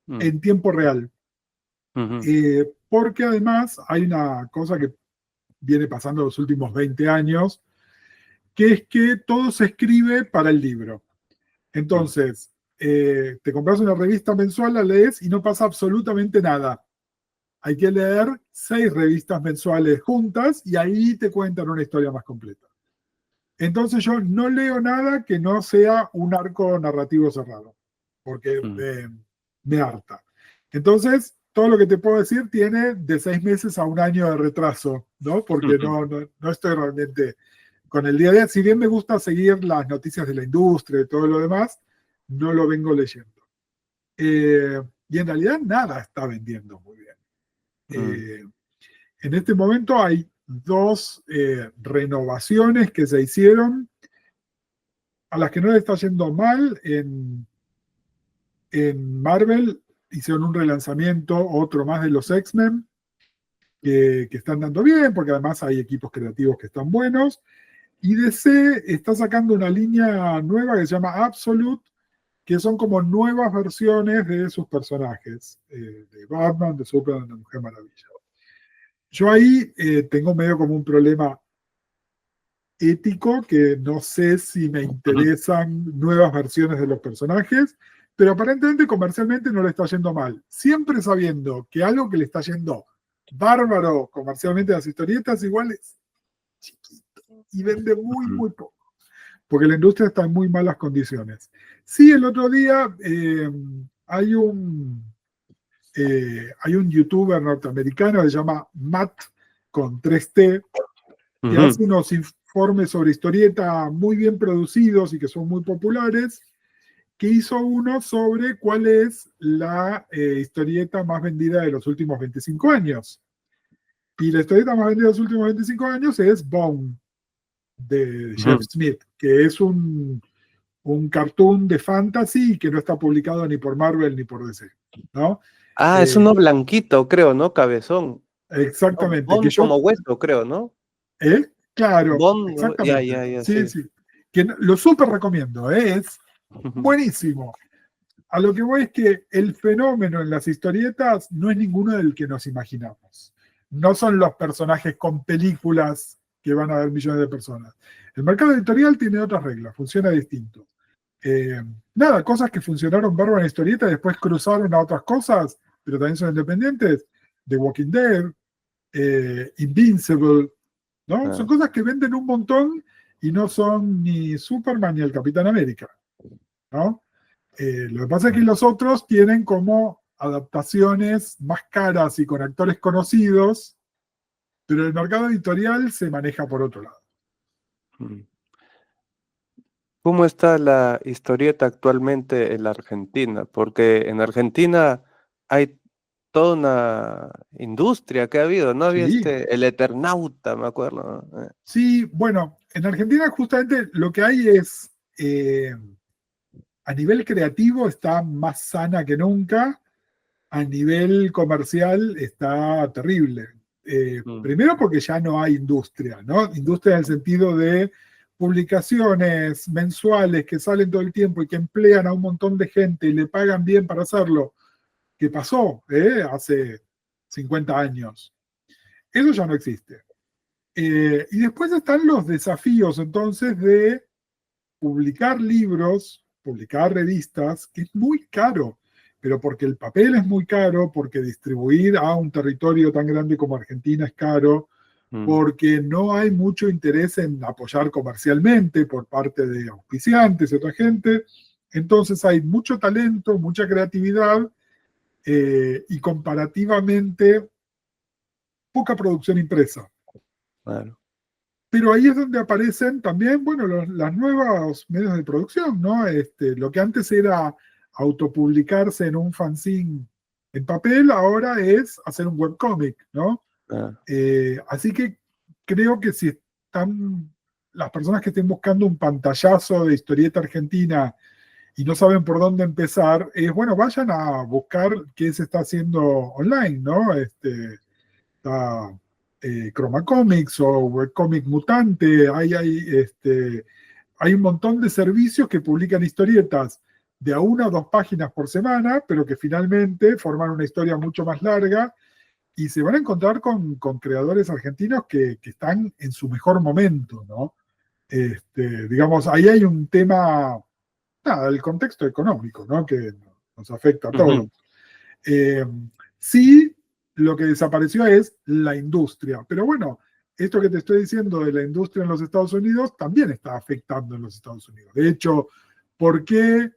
en tiempo real. Ujú, Porque además hay una cosa que viene pasando los últimos 20 años, que es que todo se escribe para el libro. mm, Entonces, te compras una revista mensual, la lees y no pasa absolutamente nada. Hay que leer 6 revistas mensuales juntas y ahí te cuentan una historia más completa. Entonces yo no leo nada que no sea un arco narrativo cerrado, porque mm, me harta. Entonces, todo lo que te puedo decir tiene de 6 meses a un año de retraso, ¿no? Porque ujú, no estoy realmente con el día a día. Si bien me gusta seguir las noticias de la industria y todo lo demás, no lo vengo leyendo. Y en realidad nada está vendiendo muy bien. mm, Eh, en este momento hay 2 renovaciones que se hicieron a las que no le está yendo mal en Marvel. Hicieron un relanzamiento, otro más de los X-Men, que están dando bien, porque además hay equipos creativos que están buenos. Y DC está sacando una línea nueva que se llama Absolute, que son como nuevas versiones de sus personajes, de Batman, de Superman, de Mujer Maravilla. Yo ahí tengo medio como un problema ético, que no sé si me ujú, interesan nuevas versiones de los personajes, pero aparentemente comercialmente no le está yendo mal. Siempre sabiendo que algo que le está yendo bárbaro comercialmente a las historietas igual es chiquito y vende muy, ujú. muy poco, porque la industria está en muy malas condiciones. Sí, el otro día hay un youtuber norteamericano que se llama Matt con 3T, que Ujú. hace unos informes sobre historieta muy bien producidos y que son muy populares, que hizo uno sobre cuál es la historieta más vendida de los últimos 25 años. Y la historieta más vendida de los últimos 25 años es Bone, de Jeff Ujú. Smith, que es un cartoon de fantasy que no está publicado ni por Marvel ni por DC, ¿no? Ah, es Eh, uno blanquito, creo, ¿no? Cabezón. No, exactamente, que Bond como yo hueso, creo, ¿no? Claro, Bond, ya, exactamente. ya, ya, Sí, sí. sí. Que lo súper recomiendo, es buenísimo. A lo que voy es que el fenómeno en las historietas no es ninguno del que nos imaginamos. No son los personajes con películas que van a ver millones de personas. El mercado editorial tiene otras reglas, funciona distinto. Eh, Nada, cosas que funcionaron bárbaro en historieta y después cruzaron a otras cosas, pero también son independientes. The Walking Dead, Invincible, ¿no? Son Ah, cosas que venden un montón y no son ni Superman ni el Capitán América, ¿no? Lo que pasa es que los otros tienen como adaptaciones más caras y con actores conocidos, pero el mercado editorial se maneja por otro lado. mm. ¿Cómo está la historieta actualmente en la Argentina? Porque en Argentina hay toda una industria que ha habido, ¿no? Había Sí, el Eternauta, me acuerdo, ¿no? sí, bueno, en Argentina justamente lo que hay es, a nivel creativo está más sana que nunca, a nivel comercial está terrible. Mm, Primero porque ya no hay industria, ¿no? Industria en el sentido de publicaciones mensuales que salen todo el tiempo y que emplean a un montón de gente y le pagan bien para hacerlo, que pasó hace 50 años. Eso ya no existe. Y después están los desafíos entonces de publicar libros, publicar revistas, que es muy caro, pero porque el papel es muy caro, porque distribuir a un territorio tan grande como Argentina es caro, mm, porque no hay mucho interés en apoyar comercialmente por parte de auspiciantes y otra gente. Entonces hay mucho talento, mucha creatividad y comparativamente poca producción impresa. claro. Pero ahí es donde aparecen también, bueno, las nuevos medios de producción, ¿no? Lo que antes era autopublicarse en un fanzine en papel, ahora es hacer un webcómic, ¿no? Ah, Así que creo que si están las personas que estén buscando un pantallazo de historieta argentina y no saben por dónde empezar, es bueno, vayan a buscar qué se está haciendo online, ¿no? Está Chroma Comics o Webcomic Mutante, hay un montón de servicios que publican historietas de a 1 o 2 páginas por semana, pero que finalmente forman una historia mucho más larga y se van a encontrar con creadores argentinos que están en su mejor momento, ¿no? Digamos, ahí hay un tema, nada, el contexto económico, ¿no? Que nos afecta a todos. Eh, sí, lo que desapareció es la industria, pero bueno, esto que te estoy diciendo de la industria en los Estados Unidos también está afectando en los Estados Unidos. De hecho, ¿por qué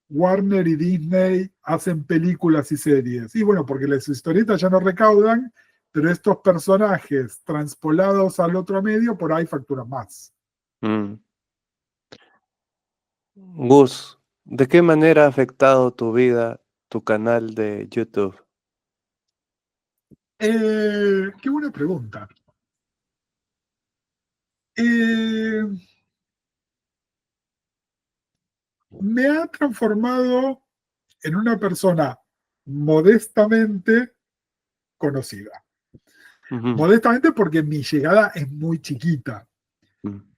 Warner y Disney hacen películas y series? Y bueno, porque las historietas ya no recaudan, pero estos personajes transpolados al otro medio por ahí facturan más. Gus, ¿de qué manera ha afectado tu vida tu canal de YouTube? Qué buena pregunta. Eh, Me ha transformado en una persona modestamente conocida. Modestamente porque mi llegada es muy chiquita.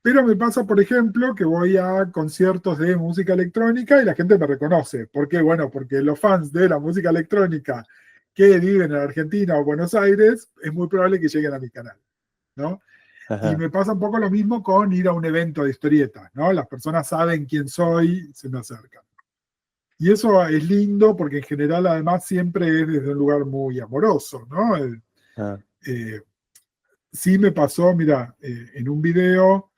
Pero me pasa, por ejemplo, que voy a conciertos de música electrónica y la gente me reconoce. ¿Por qué? Bueno, porque los fans de la música electrónica que viven en Argentina o Buenos Aires, es muy probable que lleguen a mi canal, ¿no? Y me pasa un poco lo mismo con ir a un evento de historietas, ¿no? Las personas saben quién soy, se me acercan. Y eso es lindo porque en general además siempre es desde un lugar muy amoroso, ¿no? Sí me pasó, mira, en un video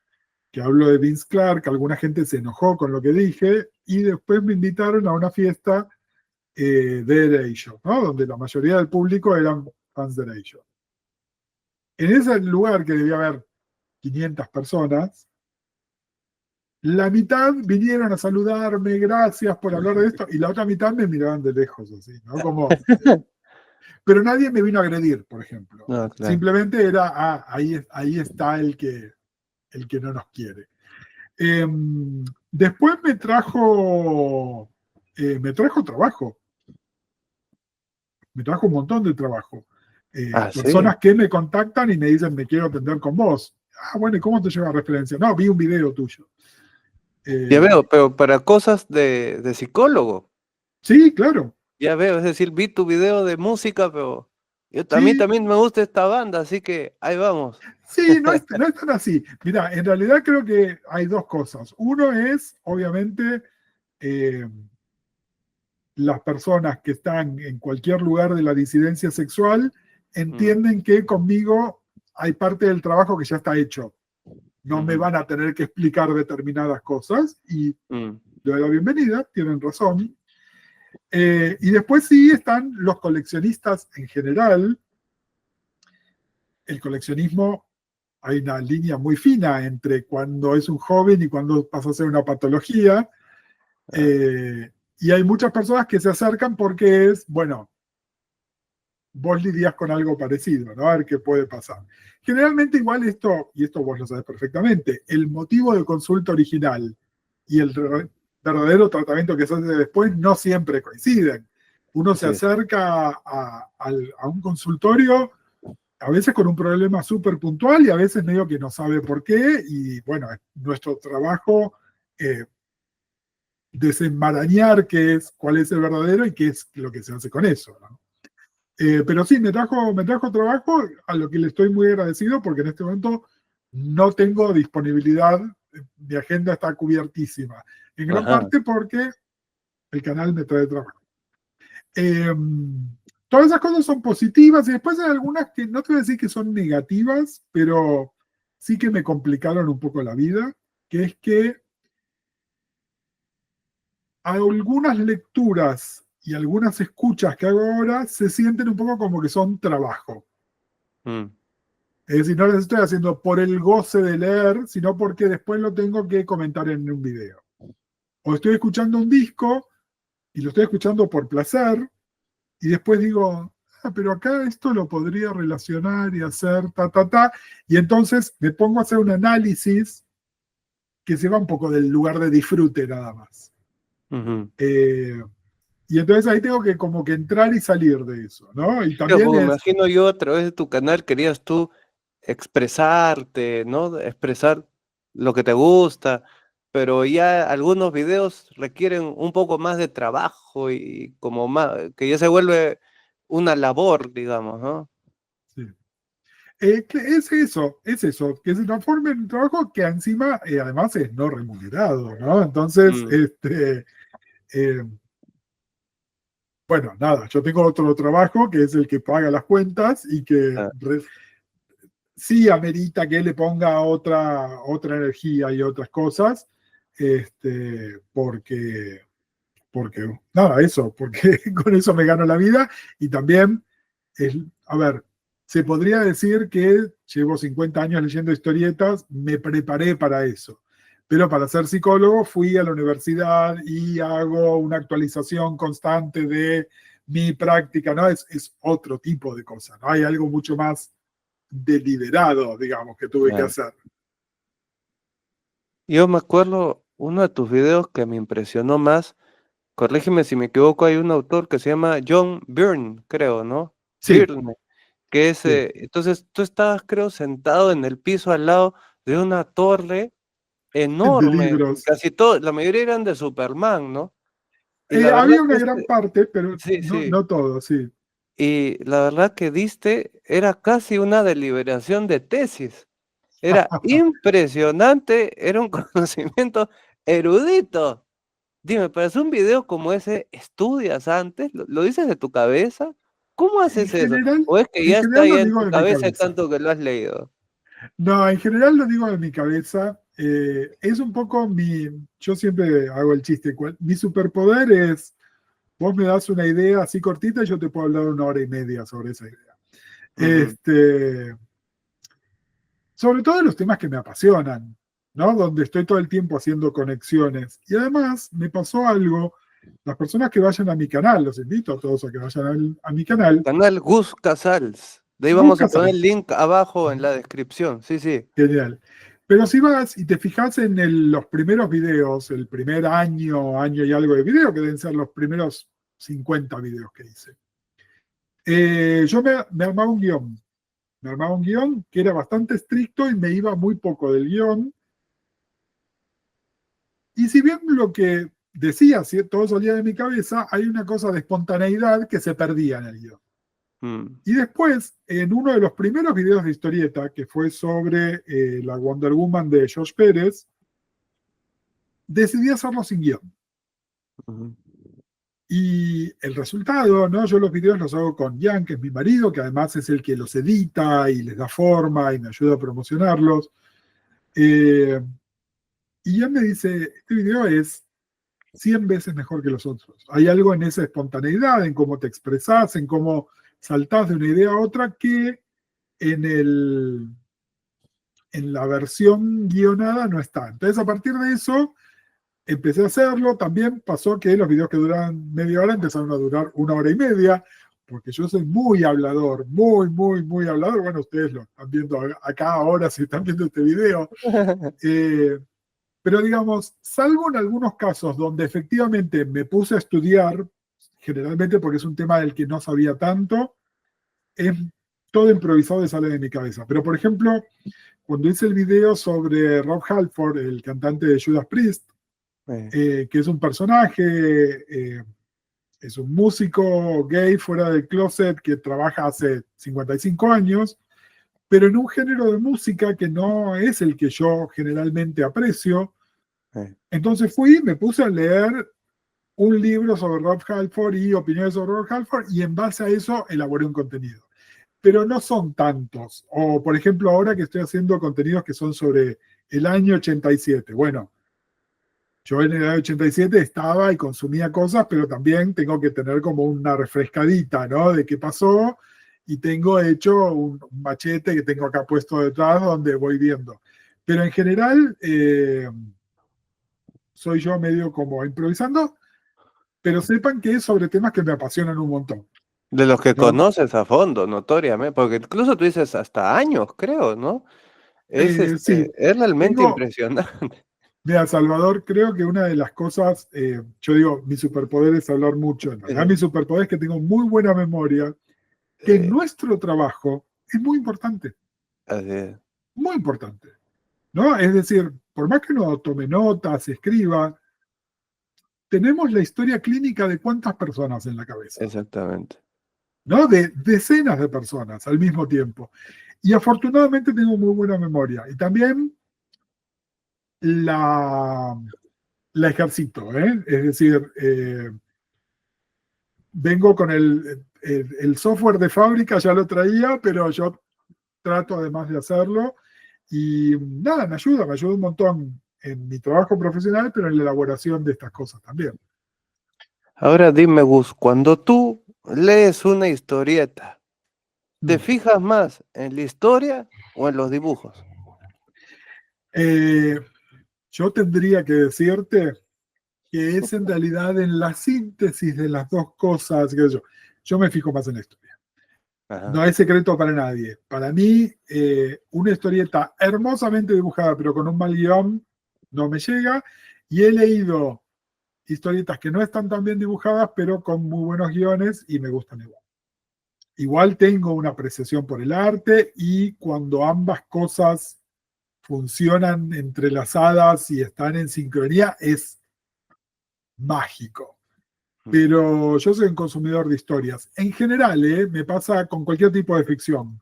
que hablo de Vince Clarke, alguna gente se enojó con lo que dije y después me invitaron a una fiesta de Erasure, ¿no? Donde la mayoría del público eran fans de Erasure. En ese lugar que debía haber 500 personas, la mitad vinieron a saludarme, gracias por hablar de esto, y la otra mitad me miraban de lejos, así, ¿no? Como, pero nadie me vino a agredir, por ejemplo. No, claro. Simplemente era, ahí está el que no nos quiere. Después me trajo trabajo. Me trajo un montón de trabajo. Personas ¿sí? que me contactan y me dicen, me quiero atender con vos. Ah, bueno, ¿y cómo te lleva referencia? No, vi un video tuyo. Ya veo, pero para cosas de psicólogo. Sí, claro. Ya veo, es decir, vi tu video de música, pero a mí Sí, también me gusta esta banda, así que ahí vamos. sí, no es tan así. Mira, en realidad creo que hay dos cosas. Uno es, obviamente, las personas que están en cualquier lugar de la disidencia sexual entienden que conmigo hay parte del trabajo que ya está hecho. No me van a tener que explicar determinadas cosas y le doy la bienvenida, tienen razón. Y después sí están los coleccionistas en general. El coleccionismo, hay una línea muy fina entre cuando es un joven y cuando pasa a ser una patología. Y hay muchas personas que se acercan porque es, bueno, vos lidias con algo parecido, ¿no? A ver qué puede pasar. Generalmente igual esto, y esto vos lo sabés perfectamente, el motivo de consulta original y el verdadero tratamiento que se hace después no siempre coinciden. Uno se acerca a un consultorio a veces con un problema súper puntual y a veces medio que no sabe por qué, y bueno, es nuestro trabajo desenmarañar cuál es el verdadero y qué es lo que se hace con eso, ¿no? Pero sí, me trajo trabajo a lo que le estoy muy agradecido porque en este momento no tengo disponibilidad, mi agenda está cubiertísima, en gran parte porque el canal me trae trabajo. Todas esas cosas son positivas y después hay algunas que no te voy a decir que son negativas, pero sí que me complicaron un poco la vida, que es que algunas lecturas y algunas escuchas que hago ahora se sienten un poco como que son trabajo. Es decir, no las estoy haciendo por el goce de leer, sino porque después lo tengo que comentar en un video. O estoy escuchando un disco y lo estoy escuchando por placer y después digo, pero acá esto lo podría relacionar y hacer y entonces me pongo a hacer un análisis que se va un poco del lugar de disfrute nada más. Y entonces ahí tengo que como que entrar y salir de eso, ¿no? Y también me imagino yo a través de tu canal querías tú expresarte, ¿no? Expresar lo que te gusta. pero ya algunos videos requieren un poco más de trabajo y como más, que ya se vuelve una labor, digamos, ¿no? Sí. Que es eso, que se transforma en un trabajo que encima además es no remunerado, ¿no? Entonces, Mm, eh, bueno, nada, yo tengo otro trabajo que es el que paga las cuentas y que ah, sí amerita que le ponga otra energía y otras cosas, porque, nada, eso, porque con eso me gano la vida y también, a ver, se podría decir que llevo 50 años leyendo historietas, me preparé para eso. Pero para ser psicólogo fui a la universidad y hago una actualización constante de mi práctica, ¿no? Es otro tipo de cosa, ¿no? Hay algo mucho más deliberado, digamos, que tuve que claro. hacer. Yo me acuerdo uno de tus videos que me impresionó más, corrígeme si me equivoco, hay un autor que se llama John Byrne, creo, ¿no? Sí, Byrne, que es, sí, entonces tú estabas, creo, sentado en el piso al lado de una torre de enorme, libros. casi todo, la mayoría eran de Superman, ¿no? Y la verdad Había que una gran parte, pero sí, no, sí, no todo, sí. y la verdad que diste, era casi una deliberación de tesis, era impresionante, era un conocimiento erudito. Dime, para hacer un video como ese, ¿estudias antes? ¿Lo dices de tu cabeza? ¿Cómo En haces eso? general, ¿O es que en ya está general ahí lo en digo tu de mi cabeza de cabeza. tanto que lo has leído? No, en general lo digo de mi cabeza. Es un poco yo siempre hago el chiste, mi superpoder es, vos me das una idea así cortita y yo te puedo hablar 1 hora y media sobre esa idea. Ujú, Este, sobre todo en los temas que me apasionan, ¿no? Donde estoy todo el tiempo haciendo conexiones. Y además me pasó algo, las personas que vayan a mi canal, los invito a todos a que vayan a mi canal, Canal Gus Casals. De ahí vamos a busca poner Sal, el link abajo en la descripción. Sí, sí. genial. Pero si vas y te fijas en los primeros videos, el primer año y algo de video, que deben ser los primeros 50 videos que hice, yo me armaba un guión. Me armaba un guión que era bastante estricto y me iba muy poco del guión. Y si bien lo que decía, todo salía de mi cabeza, hay una cosa de espontaneidad que se perdía en el guión. Mm, Y después, en uno de los primeros videos de historieta, que fue sobre la Wonder Woman de George Pérez, decidí hacerlo sin guión. ujú. Y el resultado, ¿no? Yo los videos los hago con Jan, que es mi marido, que además es el que los edita y les da forma y me ayuda a promocionarlos. Eh, y Jan me dice, este video es 100 veces mejor que los otros. Hay algo en esa espontaneidad, en cómo te expresás, en cómo saltás de una idea a otra, que en, en la versión guionada no está. Entonces, a partir de eso, empecé a hacerlo. También pasó que los videos que duraban media hora empezaron a durar 1 hora y media, porque yo soy muy hablador, muy hablador. Bueno, ustedes lo están viendo acá ahora, si están viendo este video. Eh, pero digamos, salvo en algunos casos donde efectivamente me puse a estudiar, generalmente porque es un tema del que no sabía tanto, es todo improvisado y sale de mi cabeza. Pero por ejemplo, cuando hice el video sobre Rob Halford, el cantante de Judas Priest, Eh, que es un personaje, es un músico gay fuera del closet que trabaja hace 55 años, pero en un género de música que no es el que yo generalmente aprecio. eh. Entonces fui, me puse a leer un libro sobre Rob Halford y opiniones sobre Rob Halford y en base a eso elaboré un contenido. Pero no son tantos. O por ejemplo ahora que estoy haciendo contenidos que son sobre el año 87. Bueno, yo en el año 87 estaba y consumía cosas, pero también tengo que tener como una refrescadita, ¿no? De qué pasó y tengo hecho un machete que tengo acá puesto detrás donde voy viendo. Pero en general soy yo medio como improvisando, pero sepan que es sobre temas que me apasionan un montón, De los que ¿no? conoces a fondo, notoriamente, porque incluso tú dices hasta años, creo, ¿no? Sí, Es realmente tengo, impresionante. mira, Salvador, creo que una de las cosas, yo digo, mi superpoder es hablar mucho, en realidad mi superpoder es que tengo muy buena memoria, que en Sí, nuestro trabajo es muy importante, así es. muy importante. ¿no? Es decir, por más que uno tome notas, escriba, tenemos la historia clínica de cuántas personas en la cabeza, Exactamente. ¿no? De decenas de personas al mismo tiempo. Y afortunadamente tengo muy buena memoria. Y también la, la ejercito, ¿eh? Es decir, vengo con el software de fábrica, ya lo traía, pero yo trato además de hacerlo. Y nada, me ayuda un montón en mi trabajo profesional, pero en la elaboración de estas cosas también. Ahora dime, Gus, cuando tú lees una historieta, ¿te Mm. fijas más en la historia o en los dibujos? Eh, yo tendría que decirte que es en realidad en la síntesis de las dos cosas que yo me fijo más en la historia. No Ajá. es secreto para nadie. Para mí, una historieta hermosamente dibujada, pero con un mal guión, no me llega. Y he leído historietas que no están tan bien dibujadas, pero con muy buenos guiones y me gustan igual. Igual tengo una apreciación por el arte y cuando ambas cosas funcionan entrelazadas y están en sincronía, es mágico. Mm. Pero yo soy un consumidor de historias. En general, me pasa con cualquier tipo de ficción.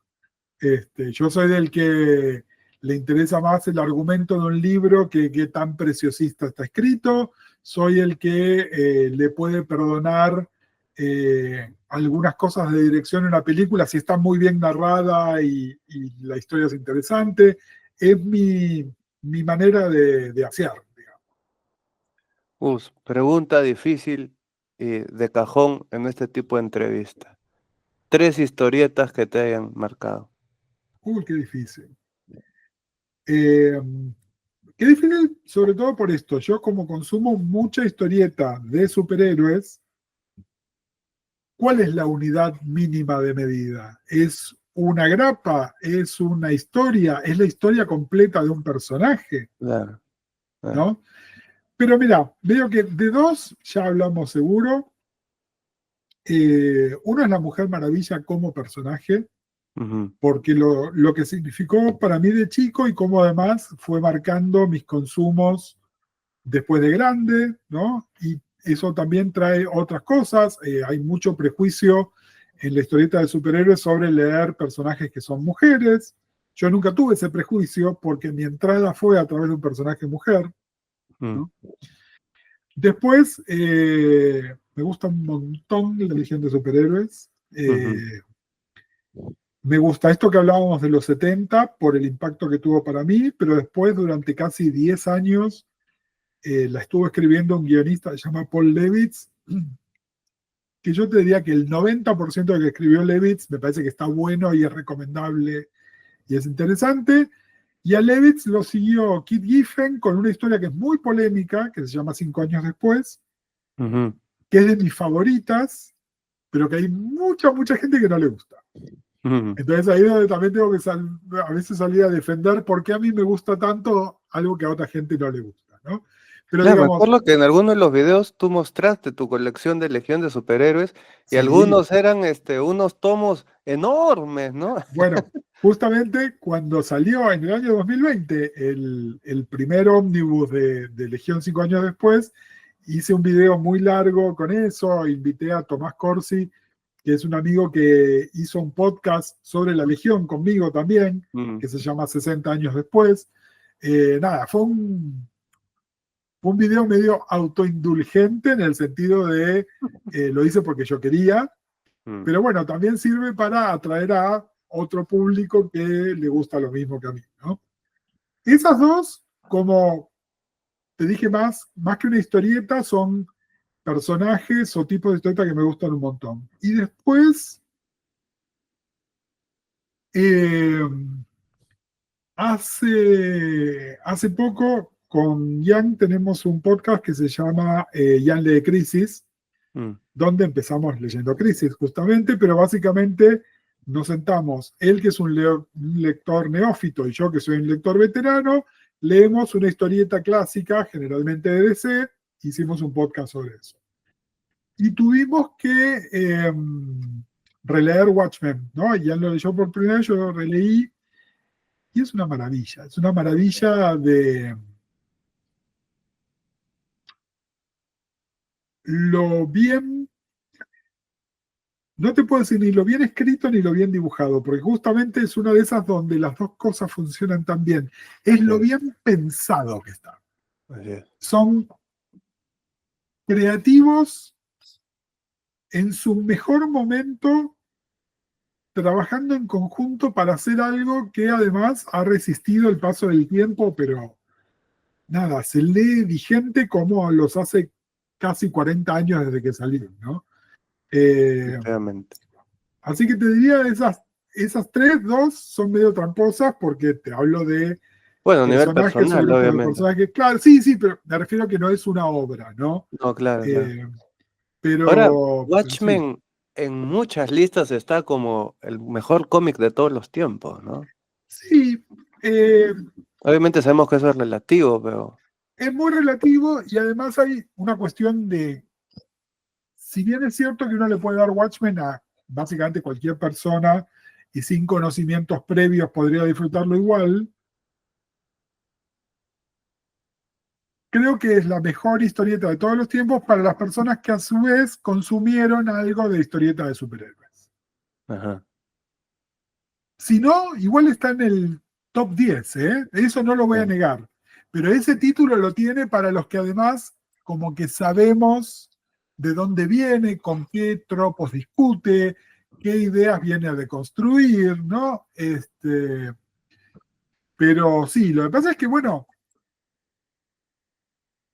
Yo soy del que le interesa más el argumento de un libro que qué tan preciosista está escrito. Soy el que le puede perdonar algunas cosas de dirección en una película si está muy bien narrada y la historia es interesante. Es mi manera de hacer, digamos. Gus, pregunta difícil y de cajón en este tipo de entrevista. Tres historietas que te hayan marcado. Uy, qué difícil. Eh, Qué difícil, sobre todo por esto. Yo como consumo mucha historieta de superhéroes, ¿cuál es la unidad mínima de medida? ¿Es una grapa? ¿Es una historia? ¿Es la historia completa de un personaje? Claro, claro. ¿No? Pero mira, veo que de dos ya hablamos seguro. Uno es la Mujer Maravilla como personaje, Ujú, porque lo que significó para mí de chico y cómo además fue marcando mis consumos después de grande, ¿no? Y eso también trae otras cosas. Hay mucho prejuicio en la historieta de superhéroes sobre leer personajes que son mujeres. Yo nunca tuve ese prejuicio porque mi entrada fue a través de un personaje mujer, mm, ¿no? Después, me gusta un montón la Legión de Superhéroes. ujú, Me gusta esto que hablábamos de los 70 por el impacto que tuvo para mí, pero después, durante casi 10 años, la estuvo escribiendo un guionista que se llama Paul Levitz, que yo te diría que el 90% de lo que escribió Levitz me parece que está bueno y es recomendable y es interesante. Y a Levitz lo siguió Kit Giffen con una historia que es muy polémica, que se llama 5 años después, ujú, que es de mis favoritas, pero que hay mucha gente que no le gusta. ujú. Entonces ahí es donde también tengo que a veces salir a defender por qué a mí me gusta tanto algo que a otra gente no le gusta, ¿no? Pero Claro, me digamos, acuerdo que en algunos de los videos tú mostraste tu colección de Legión de Superhéroes y sí, algunos eran unos tomos enormes, ¿no? bueno, justamente cuando salió en el año 2020 el primer ómnibus de Legión 5 años después, hice un video muy largo con eso, invité a Tomás Corsi, que es un amigo que hizo un podcast sobre la Legión conmigo también, Mm, que se llama 60 años después. Nada, fue un video medio autoindulgente en el sentido de lo hice porque yo quería, mm. pero bueno, también sirve para atraer a otro público que le gusta lo mismo que a mí, ¿no? Esas dos, como te dije más que una historieta, son personajes o tipos de historieta que me gustan un montón. Y después, eh, hace poco con Jan tenemos un podcast que se llama Jan lee Crisis, Mm, donde empezamos leyendo Crisis, justamente, pero básicamente nos sentamos, él que es un lector neófito y yo que soy un lector veterano, leemos una historieta clásica, generalmente de DC, hicimos un podcast sobre eso. Y tuvimos que releer Watchmen, ¿no? Y ya lo leyó por primera vez, yo lo releí, y es una maravilla de lo bien, no te puedo decir ni lo bien escrito ni lo bien dibujado, porque justamente es una de esas donde las dos cosas funcionan tan bien. Es lo Sí, bien pensado que está. así es. Son creativos en su mejor momento, trabajando en conjunto para hacer algo que además ha resistido el paso del tiempo, pero nada, se lee vigente como los hace casi 40 años desde que salieron, ¿no? Eh, Efectivamente. Así que te diría, esas tres, dos son medio tramposas porque te hablo de Bueno, a nivel personajes o personal, grupos de obviamente. personajes. Claro, sí, sí, pero me refiero a que no es una obra, ¿no? No, claro, claro. Eh, Ahora, pero sí. Watchmen en muchas listas está como el mejor cómic de todos los tiempos, ¿no? Sí, eh, Obviamente sabemos que eso es relativo, pero es muy relativo y además hay una cuestión de, si bien es cierto que uno le puede dar Watchmen a básicamente cualquier persona y sin conocimientos previos podría disfrutarlo igual, creo que es la mejor historieta de todos los tiempos para las personas que a su vez consumieron algo de historieta de superhéroes. ajá. Si no, igual está en el top 10, ¿eh? Eso no lo voy a Sí. negar. Pero ese título lo tiene para los que además como que sabemos de dónde viene, con qué tropos discute, qué ideas viene a deconstruir, ¿no? Pero sí, lo que pasa es que, bueno,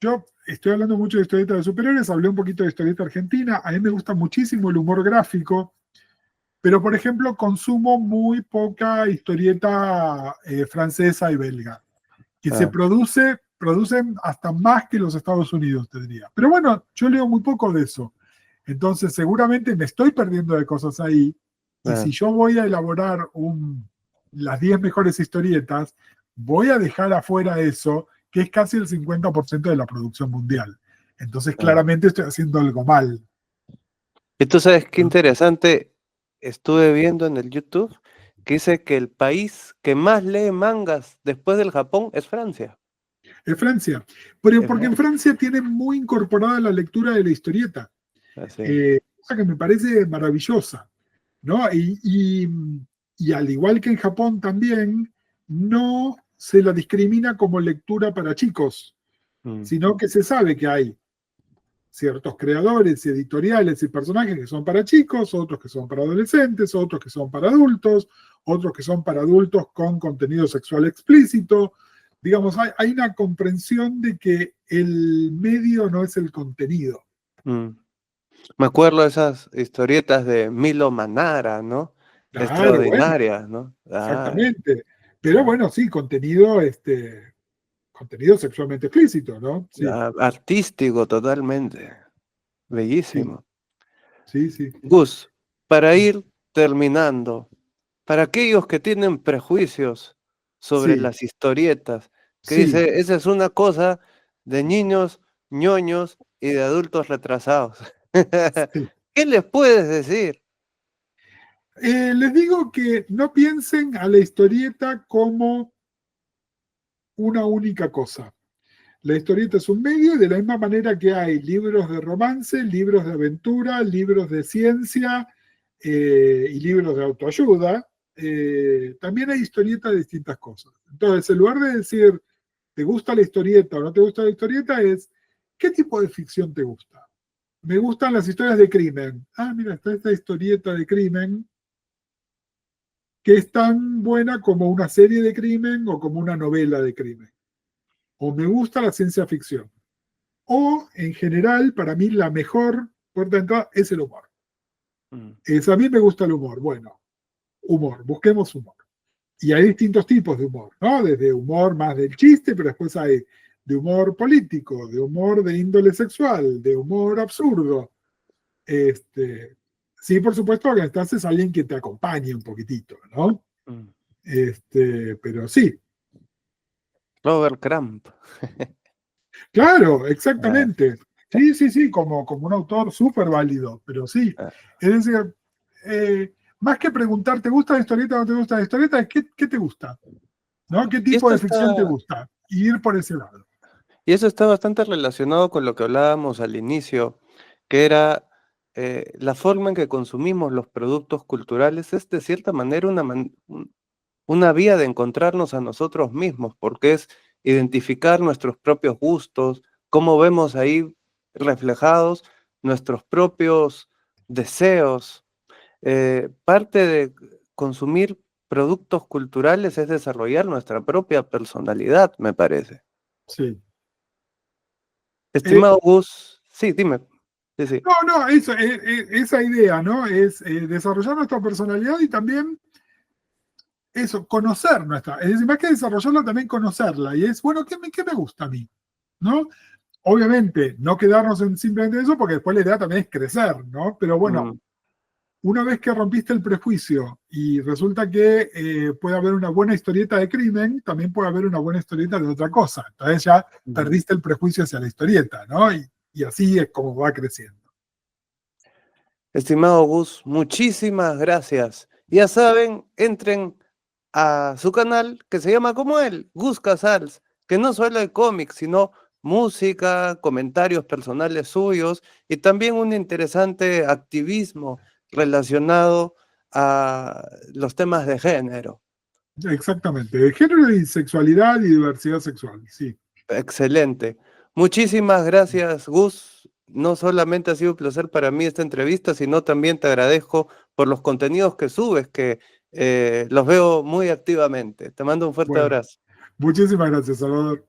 yo estoy hablando mucho de historieta de superhéroes, hablé un poquito de historieta argentina, a mí me gusta muchísimo el humor gráfico, pero por ejemplo consumo muy poca historieta francesa y belga, que se Ah, producen hasta más que los Estados Unidos, te diría. Pero bueno, yo leo muy poco de eso, entonces seguramente me estoy perdiendo de cosas ahí, y si ah, yo voy a elaborar las 10 mejores historietas, voy a dejar afuera eso, que es casi el 50% de la producción mundial. Entonces ah. claramente estoy haciendo algo mal, Y tú sabes qué ¿no? interesante, estuve viendo en el YouTube que dice que el país que más lee mangas después del Japón es Francia. Es Francia. Pero Es porque en Francia. Francia tienen muy incorporada la lectura de la historieta, Así. cosa que me parece maravillosa, ¿no? Y al igual que en Japón también, no se la discrimina como lectura para chicos, Mm, sino que se sabe que hay ciertos creadores, editoriales y personajes que son para chicos, otros que son para adolescentes, otros que son para adultos, otros que son para adultos con contenido sexual explícito. Digamos, hay una comprensión de que el medio no es el contenido. mm. Me acuerdo de esas historietas de Milo Manara, ¿no? Claro, bueno, Extraordinarias, ¿no? Ah, exactamente. Pero ah, bueno, sí, contenido sexualmente explícito, ¿no? Sí, artístico totalmente. sí, Bellísimo. sí, sí. Gus, para ir terminando, para aquellos que tienen prejuicios sobre Sí, las historietas, que sí, dice, esa es una cosa de niños, ñoños y de adultos retrasados. sí. ¿Qué les puedes decir? Les digo que no piensen a la historieta como una única cosa. La historieta es un medio, de la misma manera que hay libros de romance, libros de aventura, libros de ciencia y libros de autoayuda. También hay historietas de distintas cosas. Entonces, en lugar de decir, ¿te gusta la historieta o no te gusta la historieta? Es, ¿qué tipo de ficción te gusta? Me gustan las historias de crimen. Ah, mira, está esta historieta de crimen que es tan buena como una serie de crimen o como una novela de crimen. O me gusta la ciencia ficción. O, en general, para mí la mejor puerta de entrada es el humor. Mm, A mí me gusta el humor. Bueno, humor, busquemos humor. Y hay distintos tipos de humor, ¿no? Desde humor más del chiste, pero después hay de humor político, de humor de índole sexual, de humor absurdo. Este, sí, por supuesto, que necesitas es alguien que te acompañe un poquitito, ¿no? mm. Pero sí, Robert Crumb. claro, Ah, exactamente. Sí, sí, sí, como un autor súper válido, pero sí. ah. Es decir, más que preguntar, ¿te gusta la historieta o no te gusta la historieta? Es ¿qué te gusta? ¿no? ¿Qué Y tipo esto de ficción te está, gusta? Y ir por ese lado. y eso está bastante relacionado con lo que hablábamos al inicio, que era la forma en que consumimos los productos culturales es de cierta manera una vía de encontrarnos a nosotros mismos, porque es identificar nuestros propios gustos, cómo vemos ahí reflejados nuestros propios deseos. Parte de consumir productos culturales es desarrollar nuestra propia personalidad, me parece. Sí. Estimado Gus, sí, dime. Sí, sí. No, no, eso, esa idea, ¿no? Es desarrollar nuestra personalidad y también eso, conocer nuestra, es decir, más que desarrollarla, también conocerla. Y es, bueno, qué me gusta a mí? ¿No? Obviamente, no quedarnos en simplemente eso, porque después la idea también es crecer, ¿no? Pero bueno, Mm, una vez que rompiste el prejuicio y resulta que puede haber una buena historieta de crimen, también puede haber una buena historieta de otra cosa. Entonces ya mm. perdiste el prejuicio hacia la historieta, ¿no? Y así es como va creciendo. Estimado Gus, muchísimas gracias. Ya saben, entren a su canal que se llama como él, Gus Casals, que no solo hay cómics, sino música, comentarios personales suyos y también un interesante activismo relacionado a los temas de género. Exactamente, de género y sexualidad y diversidad sexual, sí. Excelente. Muchísimas gracias, Gus. No solamente ha sido un placer para mí esta entrevista, sino también te agradezco por los contenidos que subes, que los veo muy activamente. Te mando un fuerte Bueno, abrazo. muchísimas gracias, Salvador.